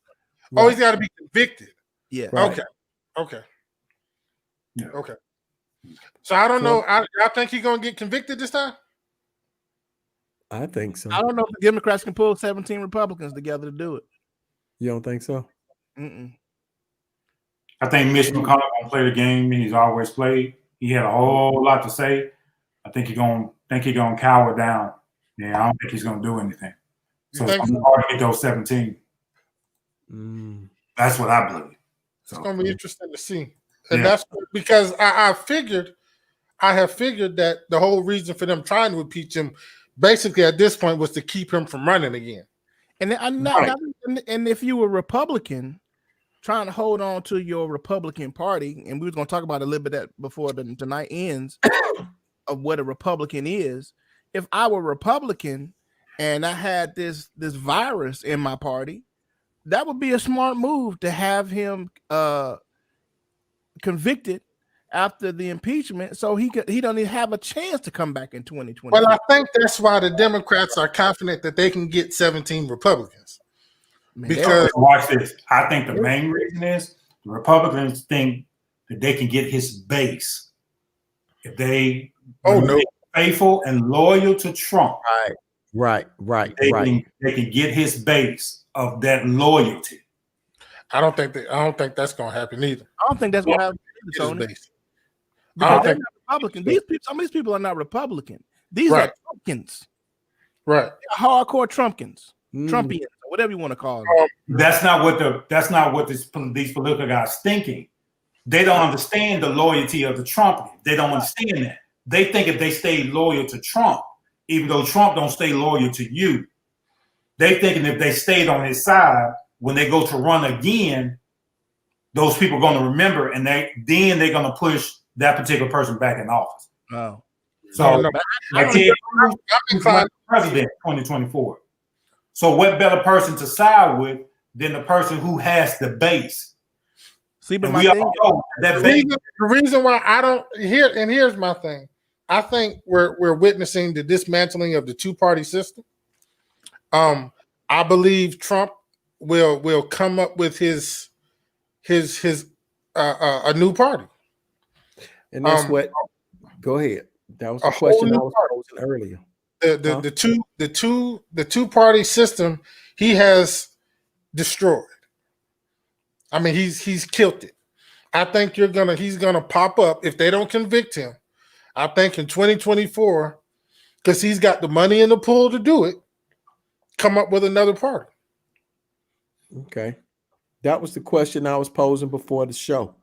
oh, he's got to be convicted. Yeah. Right. Okay. Yeah. Okay. So I don't know. I think he's gonna get convicted this time. I think so. I don't know if the Democrats can pull 17 Republicans together to do it. You don't think so? Mm-mm. I think Mitch McConnell gonna play the game he's always played. He had a whole lot to say. I think he's gonna cower down. Yeah, I don't think he's gonna do anything. So You it's think gonna be hard to get those 17. That's what I believe. So, It's gonna be interesting to see, and Yeah. that's because I have figured that the whole reason for them trying to impeach him, basically at this point, was to keep him from running again. And then and if you were Republican, trying to hold on to your Republican Party, and we was going to talk about a little bit that before the night ends of what a Republican is. If I were Republican and I had this virus in my party, that would be a smart move to have him convicted after the impeachment, so he don't even have a chance to come back in 2020. Well, I think that's why the Democrats are confident that they can get 17 Republicans. Because watch this. I think the main reason is the Republicans think that they can get his base if they remain faithful and loyal to Trump. Right. They can get his base of that loyalty. I don't think that's going to happen either. I don't think that's what happens. Tony. Because they're not Republican. Some of these people are not Republican. These are Trumpkins. Right. Hardcore Trumpkins, Mm. Trumpians, or whatever you want to call them. That's not what these political guys thinking. They don't understand the loyalty of the Trump. They don't understand that. They think if they stay loyal to Trump, even though Trump don't stay loyal to you, they thinking if they stayed on his side, when they go to run again, those people are going to remember, and they're going to push that particular person back in office. Oh. So, No. like Ted Cruz, who's running president 2024. So, what better person to side with than the person who has the base? See, but And my we all thing, know that base. The reason why I don't here's my thing. I think we're witnessing the dismantling of the two-party system. I believe Trump will come up with his a new party. And that's what. Go ahead. That was the A whole question I new was party. posing earlier. The two-party system he has destroyed. I mean, he's killed it. I think he's gonna pop up if they don't convict him. I think in 2024, because he's got the money in the pool to do it, come up with another party. Okay, that was the question I was posing before the show.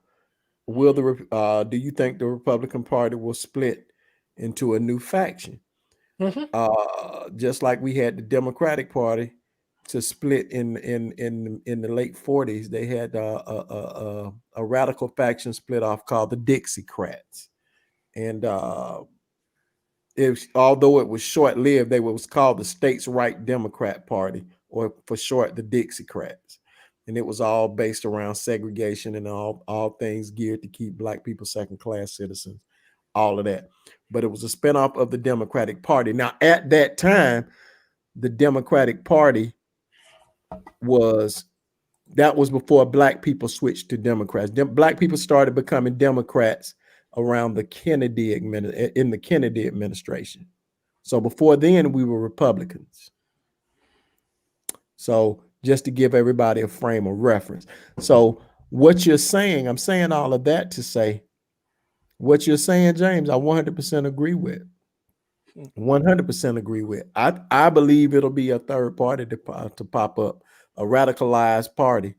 Will do you think the Republican Party will split into a new faction? Just like we had the Democratic Party to split in the late 40s. They had a radical faction split off called the Dixiecrats, and although it was short-lived, it was called the States' Right Democrat Party, or for short, the Dixiecrats. And it was all based around segregation and all things geared to keep Black people second-class citizens, all of that. But it was a spinoff of the Democratic Party. Now, at that time, the Democratic Party was before Black people switched to Democrats. Black people started becoming Democrats around the Kennedy administration. So before then, we were Republicans. So just to give everybody a frame of reference. So what you're saying, I'm saying all of that to say, what you're saying, James, I 100% agree with. 100% agree with. I believe it'll be a third party to pop up, a radicalized party.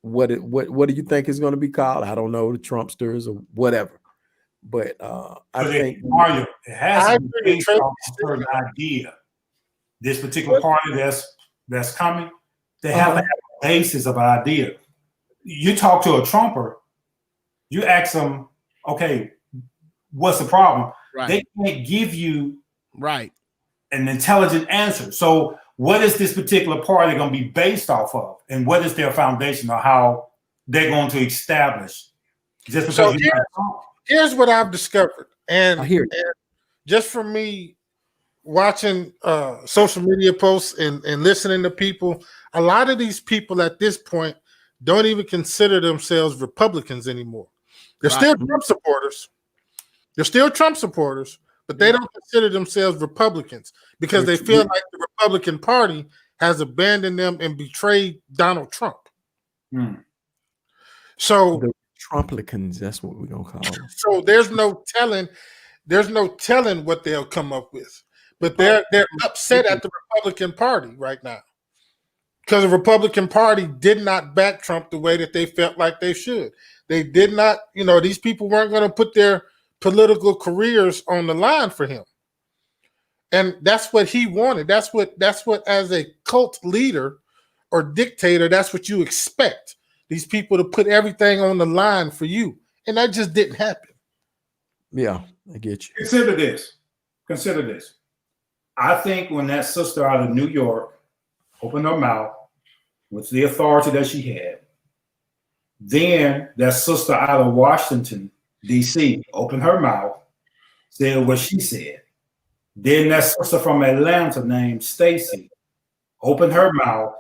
What do you think is going to be called? I don't know, the Trumpsters or whatever. But I think Mario, it has to be based off a certain idea. This particular party that's coming, they have to have a basis of an idea. You talk to a Trumper, you ask them, okay, what's the problem? right, They can't give you right. an intelligent answer. So what is this particular party going to be based off of? And what is their foundation or how they're going to establish? Just because So here's what I've discovered. And, I hear and just from me watching social media posts and listening to people, a lot of these people at this point don't even consider themselves Republicans anymore. They're still Trump supporters. They're still Trump supporters, but they don't consider themselves Republicans because they feel like the Republican Party has abandoned them and betrayed Donald Trump. So the Trumplicans, that's what we're gonna call them. So there's no telling what they'll come up with. But they're upset at the Republican Party right now because the Republican Party did not back Trump the way that they felt like they should. They did not, these people weren't going to put their political careers on the line for him. And that's what he wanted. That's what as a cult leader or dictator, that's what you expect. These people to put everything on the line for you. And that just didn't happen. Yeah, I get you. Consider this. I think when that sister out of New York opened her mouth with the authority that she had, then that sister out of Washington, D.C. opened her mouth, said what she said. Then that sister from Atlanta named Stacey opened her mouth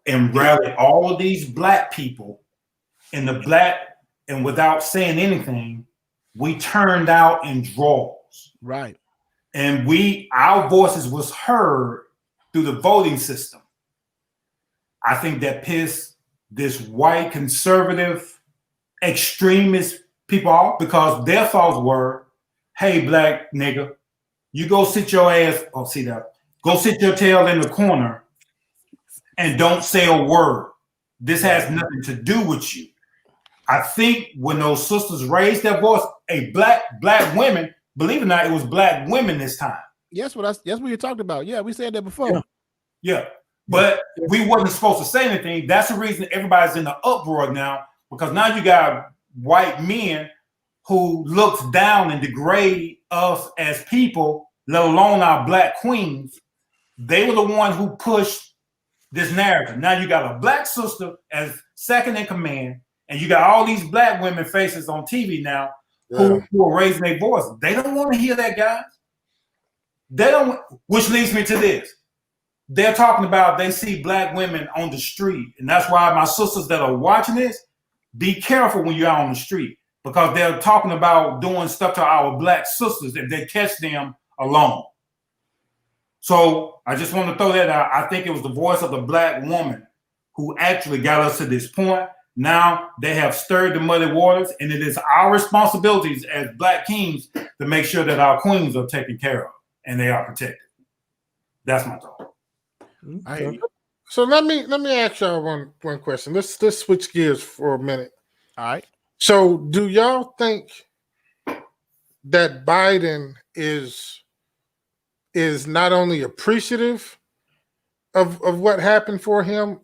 and rallied all of these Black people and without saying anything, we turned out in droves. Right. And our voices was heard through the voting system. I think that pissed this white conservative extremist people off because their thoughts were, hey, Black nigga, you go sit your ass. Oh, see that? Go sit your tail in the corner and don't say a word. This has nothing to do with you. I think when those sisters raised their voice, black women, believe it or not, it was black women this time. Yes, that's what you talked about. Yeah, we said that before. Yeah. But we wasn't supposed to say anything. That's the reason everybody's in the uproar now, because now you got white men who looks down and degrade us as people, let alone our black queens. They were the ones who pushed this narrative. Now you got a black sister as second in command, and you got all these black women faces on TV now who are raising their voice. They don't want to hear that, guys. They don't, which leads me to this. They're talking about they see black women on the street. And that's why my sisters that are watching this, be careful when you're out on the street, because they're talking about doing stuff to our black sisters if they catch them alone. So I just want to throw that out. I think it was the voice of the black woman who actually got us to this point. Now they have stirred the muddy waters, and it is our responsibilities as black kings to make sure that our queens are taken care of and they are protected. That's my thought. So let me ask y'all one question. Let's switch gears for a minute. All right. So do y'all think that Biden is not only appreciative of what happened for him,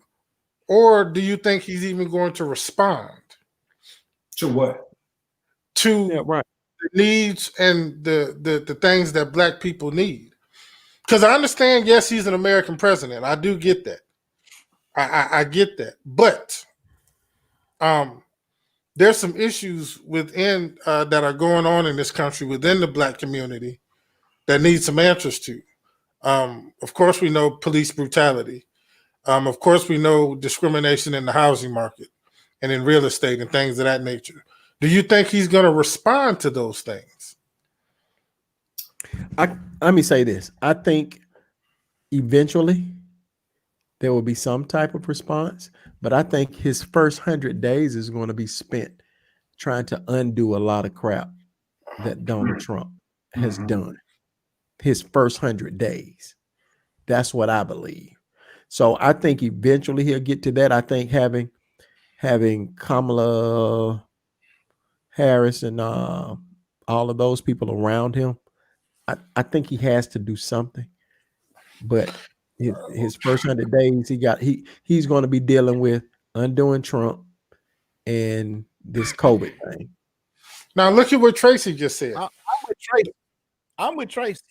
or do you think he's even going to respond to what? To the needs and the things that black people need? Because I understand, yes, he's an American president. I do get that. I get that. But there's some issues within that are going on in this country within the black community that need some answers to. Of course, we know police brutality. Of course, we know discrimination in the housing market and in real estate and things of that nature. Do you think he's going to respond to those things? Let me say this. I think eventually there will be some type of response, but I think his first 100 days is going to be spent trying to undo a lot of crap that Donald Trump has done. His first 100 days. That's what I believe. So I think eventually he'll get to that. I think having Kamala Harris and all of those people around him, I think he has to do something. But his first 100 days, he's going to be dealing with undoing Trump and this COVID thing. Now look at what Tracy just said. I'm with Tracy.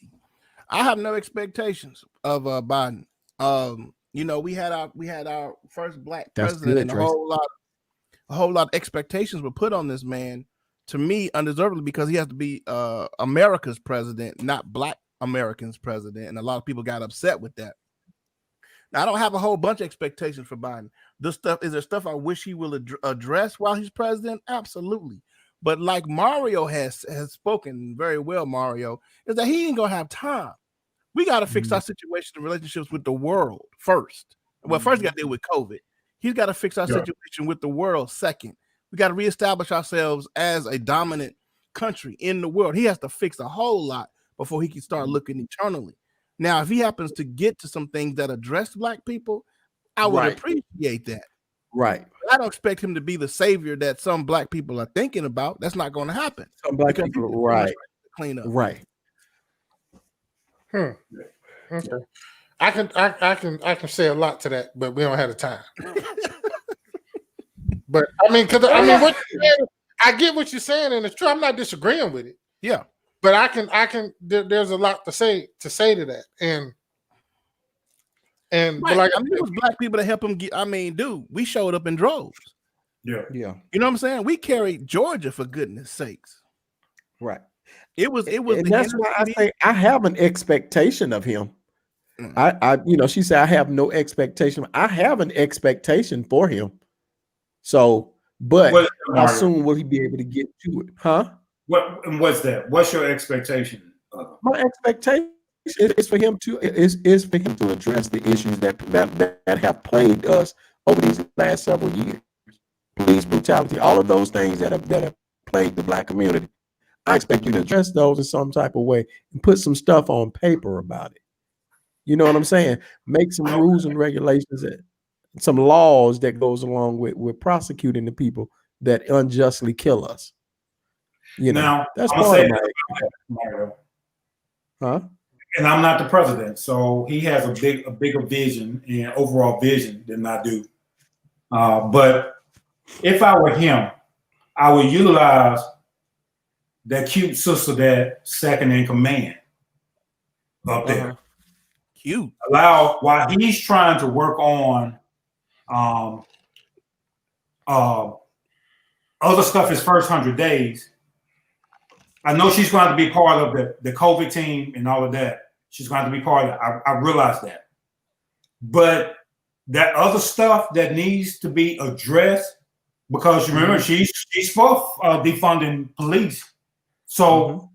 I have no expectations of Biden. We had our first black president, and a whole lot of expectations were put on this man. To me, undeservedly, because he has to be America's president, not black Americans' president, and a lot of people got upset with that. Now, I don't have a whole bunch of expectations for Biden. Is there stuff I wish he will address while he's president? Absolutely. But like Mario has spoken very well, Mario, is that he ain't gonna have time. We got to fix our situation and relationships with the world first. Well, first we got to deal with COVID. He's got to fix our situation with the world second. We got to reestablish ourselves as a dominant country in the world. He has to fix a whole lot before he can start looking eternally. Now, if he happens to get to some things that address black people, I would appreciate that. Right. I don't expect him to be the savior that some black people are thinking about. That's not going to happen. Some black people, right? Clean up. Right. Okay. I can say a lot to that, but we don't have the time. But I mean, what you're saying, I get what you're saying, and it's true. I'm not disagreeing with it. Yeah, but I can. There's a lot to say to that, and right. But like it was black people that helped him get. I mean, dude, we showed up in droves. Yeah. You know what I'm saying? We carried Georgia, for goodness sakes. Right. It was. And that's why I say I have an expectation of him. She said I have no expectation. I have an expectation for him. So, but how soon will he be able to get to it? Huh? What's that? What's your expectation? My expectation is for him to address the issues that have plagued us over these last several years. Police brutality, all of those things that have plagued the black community. I expect you to address those in some type of way and put some stuff on paper about it. You know what I'm saying? Make some rules and regulations, and some laws that goes along with prosecuting the people that unjustly kill us. You know, Now, that's I'm gonna part say of my, this, Mario, huh? and I'm not the president, so he has a bigger vision and overall vision than I do. But if I were him, I would utilize that cute sister that second in command up there. Cute. Allow while he's trying to work on other stuff his first 100 days. I know she's going to be part of the COVID team and all of that. She's going to be part of it. I realize that. But that other stuff that needs to be addressed, because you remember she's for defunding police. So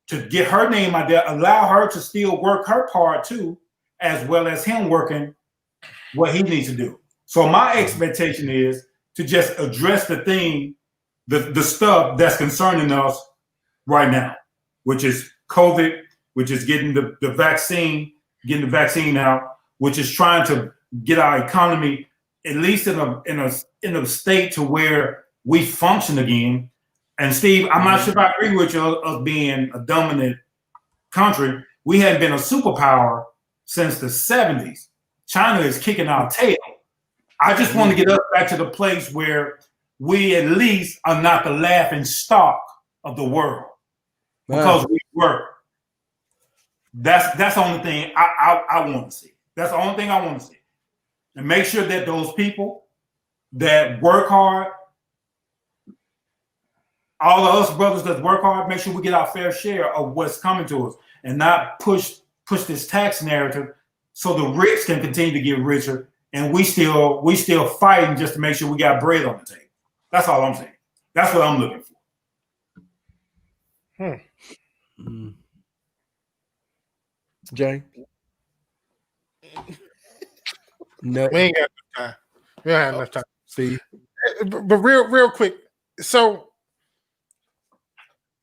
to get her name out there, allow her to still work her part too, as well as him working what he needs to do. So my expectation is to just address the thing, the stuff that's concerning us right now, which is COVID, which is getting the vaccine out, which is trying to get our economy at least in a state to where we function again. And Steve, I'm not sure if I agree with you of being a dominant country. We hadn't been a superpower since the 70s. China is kicking our tail. I just want to get us back to the place where we at least are not the laughing stock of the world because we work. That's the only thing I want to see. That's the only thing I want to see. And make sure that those people that work hard, all of us brothers that work hard, make sure we get our fair share of what's coming to us and not push this tax narrative so the rich can continue to get richer and we still fighting just to make sure we got bread on the table. That's all I'm saying. That's what I'm looking for. Jay? No. We ain't got enough time. We don't have enough time. Steve? But real quick. So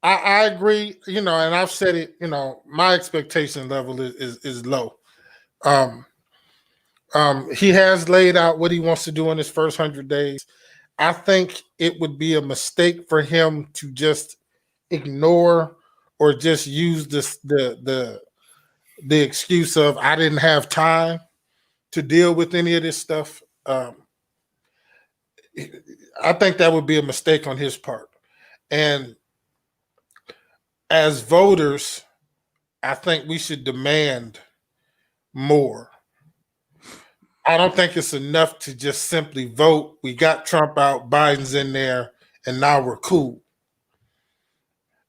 I agree, and I've said it, my expectation level is low. He has laid out what he wants to do in his first 100 days. I think it would be a mistake for him to just ignore or just use the excuse of I didn't have time to deal with any of this stuff. I think that would be a mistake on his part. And as voters, I think we should demand more. I don't think it's enough to just simply vote. We got Trump out, Biden's in there, and now we're cool.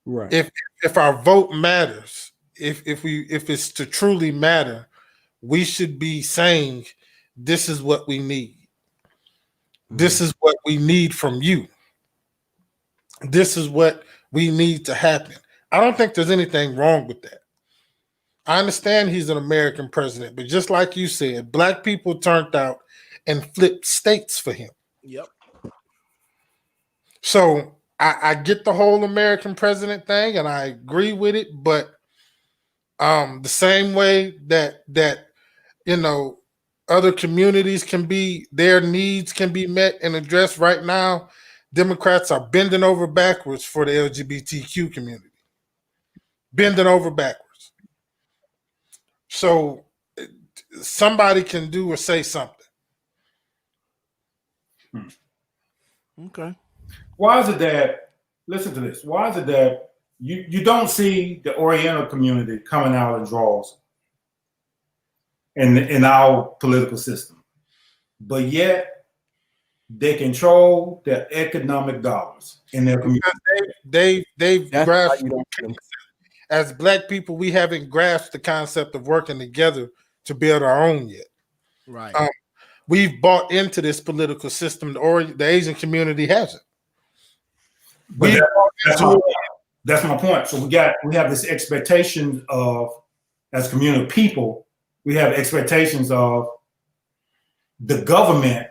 Right. If our vote matters, if it's to truly matter, we should be saying, this is what we need. This is what we need from you. This is what we need to happen. I don't think there's anything wrong with that. I understand he's an American president, but just like you said, black people turned out and flipped states for him. Yep. So I get the whole American president thing, and I agree with it, but the same way that other communities their needs can be met and addressed right now, Democrats are bending over backwards for the LGBTQ community. Bending over backwards. So somebody can do or say something. Okay. Why is it that, listen to this, why is it that you don't see the Oriental community coming out in draws in our political system, but yet they control the economic dollars in their community? They've That's grasped, why you don't as black people, we haven't grasped the concept of working together to build our own yet. Right. We've bought into this political system, or the Asian community hasn't. But that's my point. So we have this expectation of, as community people, we have expectations of the government,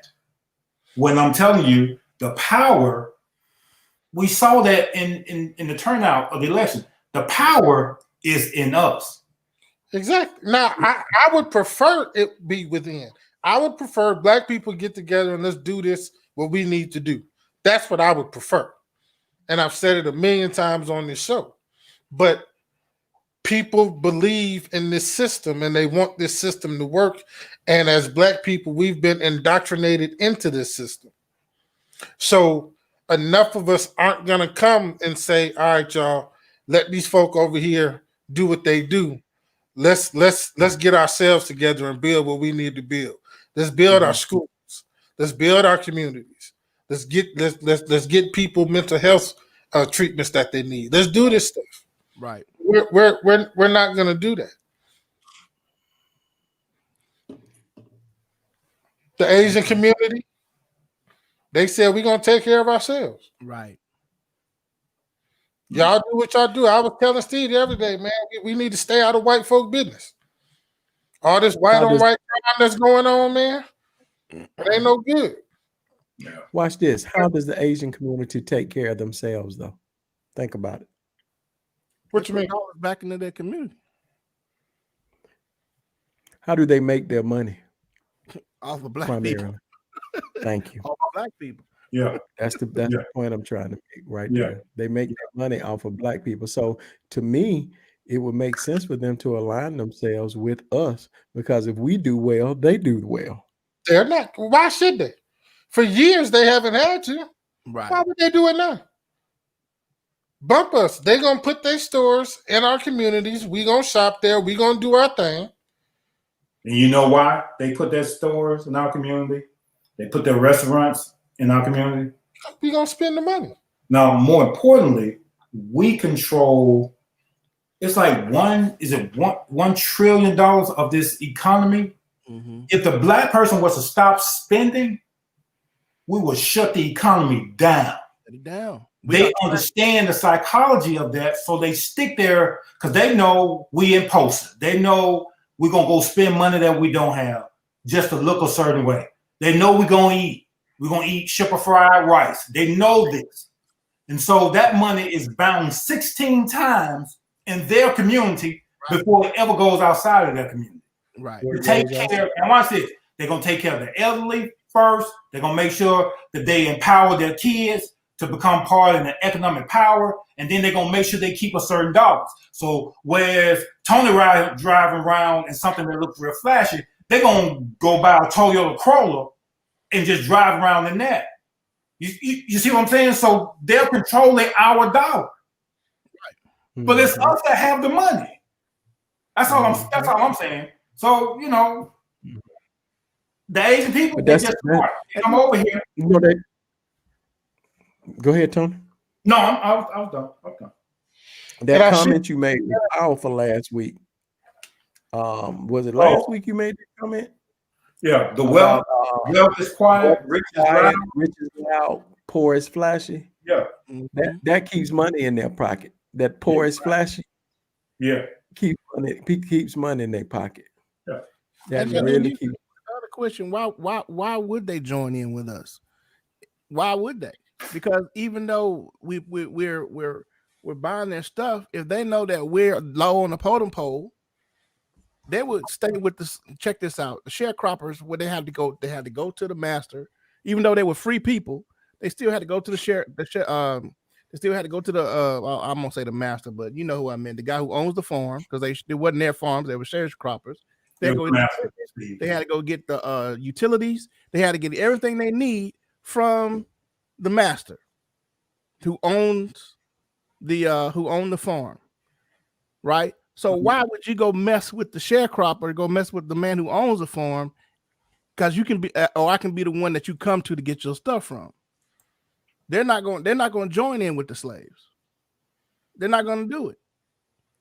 when I'm telling you the power we saw that in the turnout of the election. The power is in us. Exactly. Now, I would prefer it be within. I would prefer black people get together and let's do this, what we need to do. That's what I would prefer. And I've said it a million times on this show. But people believe in this system and they want this system to work. And as black people, we've been indoctrinated into this system. So enough of us aren't going to come and say, all right, y'all, let these folk over here do what they do. Let's get ourselves together and build what we need to build. Let's build our schools. Let's build our communities. Let's get people mental health treatments that they need. Let's do this stuff. Right. We're not going to do that. The Asian community, they said we're going to take care of ourselves. Right. Y'all do what y'all do. I was telling Steve the other day, man, we need to stay out of white folk business. All this white on white crime that's going on, man, it ain't no good. Yeah. Watch this. How does the Asian community take care of themselves, though? Think about it. What you mean? Back into their community. How do they make their money? Off of black Primarily. people. Thank you. Off of black people. Yeah. That's the point I'm trying to make right Yeah. there. They make their money off of black people. So to me, it would make sense for them to align themselves with us, because if we do well, they do well. They're not. Why should they? For years, they haven't had to. Right. Why would they do it now? Bump us. They're going to put their stores in our communities. We going to shop there. We going to do our thing. And you know why they put their stores in our community? They put their restaurants in our community. We going to spend the money. Now, more importantly, we control. It's like $1 trillion of this economy. Mm-hmm. If the black person was to stop spending, we would shut the economy down. Shut it down. They understand the psychology of that, so they stick there because they know we impulsive. They know we're gonna go spend money that we don't have just to look a certain way. They know we're gonna eat. We're gonna eat sugar fried rice. They know this, and so that money is bound 16 times in their community before it ever goes outside of their community. Right. To take care. And watch this. They're gonna take care of the elderly first. They're gonna make sure that they empower their kids to become part of the economic power, and then they're gonna make sure they keep a certain dollars. So whereas Tony driving around in something that looks real flashy, they're gonna go buy a Toyota Corolla and just drive around in that. You see what I'm saying? So they're controlling our dollar, but it's us that have the money. That's all I'm saying. So the Asian people, they just smart. They come over here. Go ahead, Tony. No, I was done. Okay. That comment you made was powerful last week. Was it last week you made that comment? Yeah, the wealth is quiet, rich is loud. Rich is loud, poor is flashy. Yeah. That keeps money in their pocket. That poor is flashy. Yeah. Keeps money in their pocket. Yeah. That really keeps. Another question: Why would they join in with us? Why would they? Because even though we're buying their stuff, if they know that we're low on the totem pole, they would stay with this. Check this out: the sharecroppers, where they had to go to the master, even though they were free people. They still had to go to they still had to go to the. I'm gonna say the master, but you know who I meant. The guy who owns the farm, because it wasn't their farms; they were sharecroppers. They had to go get the utilities. They had to get everything they need from the master, who owns the farm, right? So why would you go mess with the sharecropper, go mess with the man who owns the farm? Because you can be, or I can be the one that you come to get your stuff from. They're not going to join in with the slaves. They're not going to do it.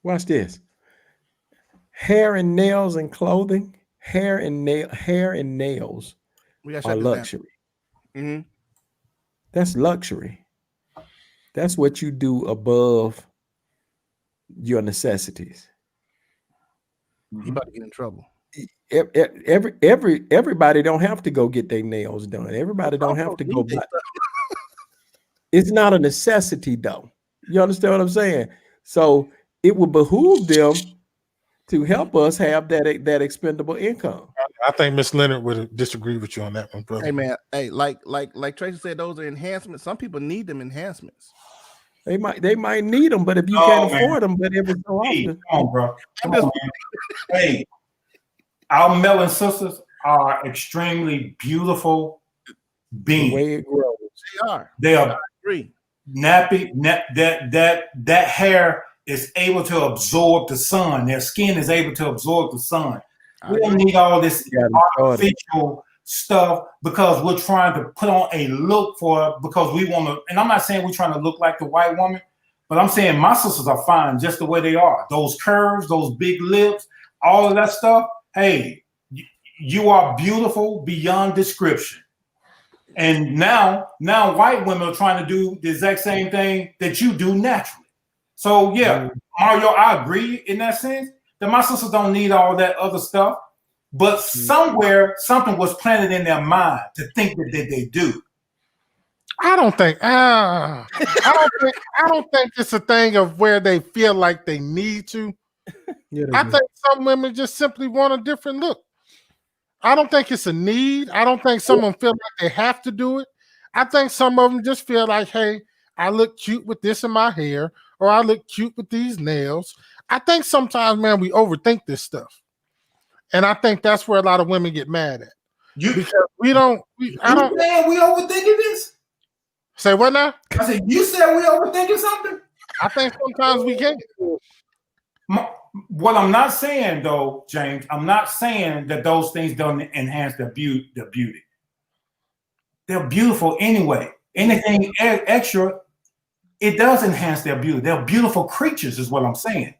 Watch this. Hair and nails and clothing. Hair and nails are luxury. Mm-hmm. That's luxury. That's what you do above your necessities. You about to get in trouble. Everybody don't have to go get their nails done. Everybody don't have to go buy. It's not a necessity, though. You understand what I'm saying? So it would behoove them to help us have that expendable income. I think Miss Leonard would disagree with you on that one, brother. Hey man, hey, like Tracy said, those are enhancements. Some people need them enhancements. They might need them, but if you Oh, can't man. afford them, but every so Hey, often, come on, bro. Come on, man. Hey, our melon sisters are extremely beautiful the beings. way it grows. They are. They are I agree. nappy. That hair is able to absorb the sun. Their skin is able to absorb the sun. We don't need all this You gotta start it. artificial stuff because we're trying to put on a look for because we want to. And I'm not saying we're trying to look like the white woman, but I'm saying my sisters are fine just the way they are. Those curves, those big lips, all of that stuff. Hey, you are beautiful beyond description. And now white women are trying to do the exact same thing that you do naturally. So yeah, Mario, I agree in that sense that my sisters don't need all that other stuff, but somewhere something was planted in their mind to think that they do. I don't think it's a thing of where they feel like they need to. Yeah, they I do. think some women just simply want a different look. I don't think it's a need. I don't think some of them feel like they have to do it. I think some of them just feel like, hey, I look cute with this in my hair, or I look cute with these nails. I think sometimes, man, we overthink this stuff. And I think that's where a lot of women get mad at. Because I don't You saying we overthinking this? say what now? I said, you said we overthinking something? I think sometimes we can. What I'm not saying though, James, I'm not saying that those things don't enhance their beauty. They're beautiful anyway. Anything extra, it does enhance their beauty. They're beautiful creatures, is what I'm saying.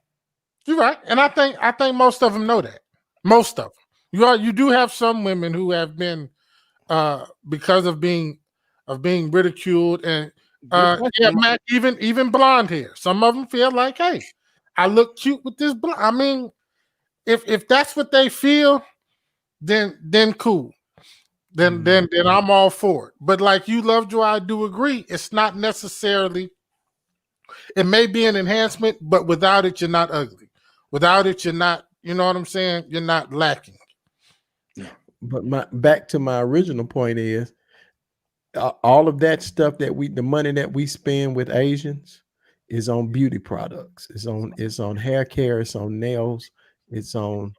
You're right, and I think most of them know that. Most of them. You do have some women who have been because of being ridiculed and Mac, even blonde hair. Some of them feel like, hey, I look cute with this blonde. I mean, if that's what they feel, then cool. Then I'm all for it. But like you, Lovejoy, I do agree. It's not necessarily. It may be an enhancement, but without it, you're not ugly. Without it, you're not. You know what I'm saying? You're not lacking. But back to my original point is all of that stuff the money that we spend with Asians is on beauty products. It's on hair care. It's on nails. It's on,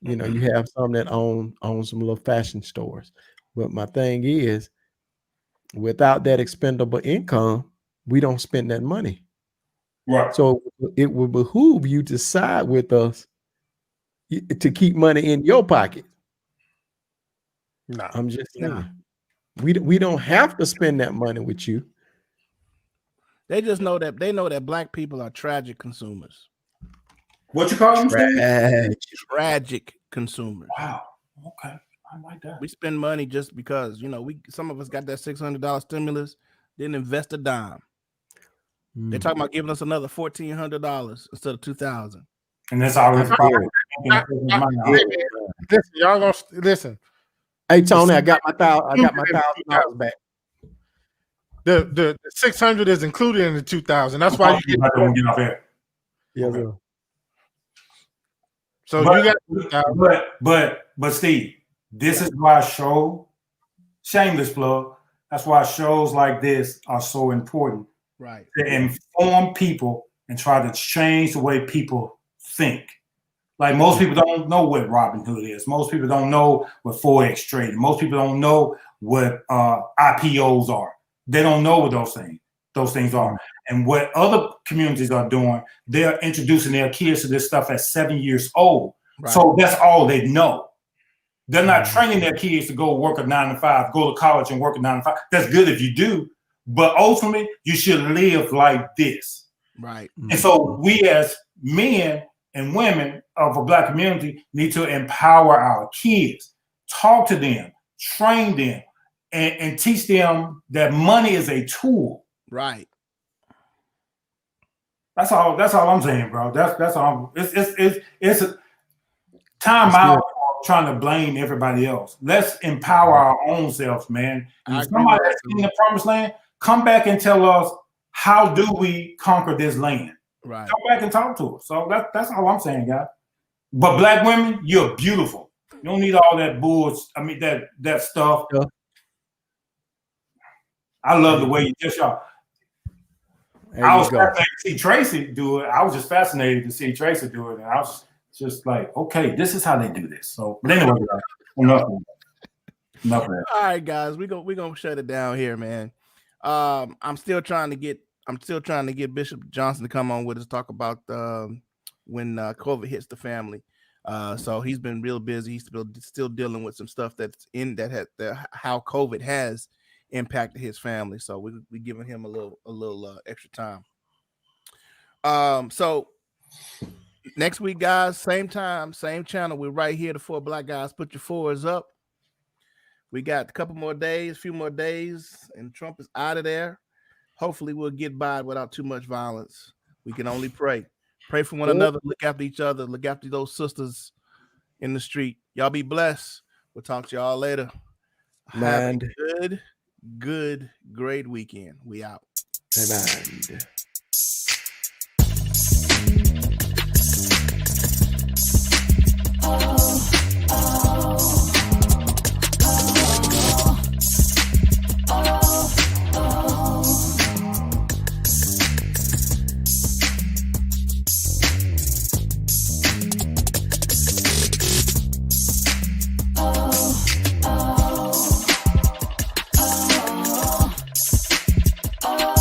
you have some that own some little fashion stores. But my thing is, without that expendable income, we don't spend that money. Right. So it will behoove you to side with us to keep money in your pocket. No, I'm just saying. We don't have to spend that money with you. They just know that black people are tragic consumers. What you call them? Steve? Tragic consumers. Wow. Okay. I like that. We spend money just because, some of us got that $600 stimulus, didn't invest a dime. They're talking about giving us another $1,400 instead of $2,000. And that's always listen, y'all gonna listen. Hey Tony, I got my $1,000 back. The 600 is included in the 2,000. That's why you get. get off here. Yes, sir. So But- you got. But Steve, this is why shameless plug. That's why shows like this are so important. Right. To inform people and try to change the way people think. Like most people don't know what Robinhood is. Most people don't know what Forex trading. Most people don't know what IPOs are. They don't know what those things are. And what other communities are doing, they're introducing their kids to this stuff at 7 years old. Right. So that's all they know. They're not training their kids to go work a 9 to 5, go to college and work a 9 to 5. That's good if you do, but ultimately you should live like this. Right. And so we as men and women of a black community need to empower our kids, talk to them, train them, and teach them that money is a tool. Right. That's all I'm saying, bro. That's all. It's a time out for trying to blame everybody else. Let's empower our own selves, man. And if somebody that's in the promised land, come back and tell us, how do we conquer this land? Right. Come back and talk to us. So that's all I'm saying, guys. But black women, you're beautiful. You don't need all that bullshit. I mean, that stuff. Yeah. I love the way you just y'all. There I you was go. fascinated to see Tracy do it. I was just fascinated to see Tracy do it, and I was just like, okay, this is how they do this. So, but anyway, enough. All right, guys, we gonna shut it down here, man. I'm still trying to get Bishop Johnson to come on with us, talk about when COVID hits the family. So he's been real busy. He's still dealing with some stuff that's how COVID has impacted his family. So we giving him a little extra time. So next week, guys, same time, same channel. We're right here. The Four Black Guys. Put your fours up. We got a couple more days, few more days, and Trump is out of there. Hopefully, we'll get by without too much violence. We can only pray. Pray for one another. Look after each other. Look after those sisters in the street. Y'all be blessed. We'll talk to y'all later. Man. Have a good, great weekend. We out. Amen.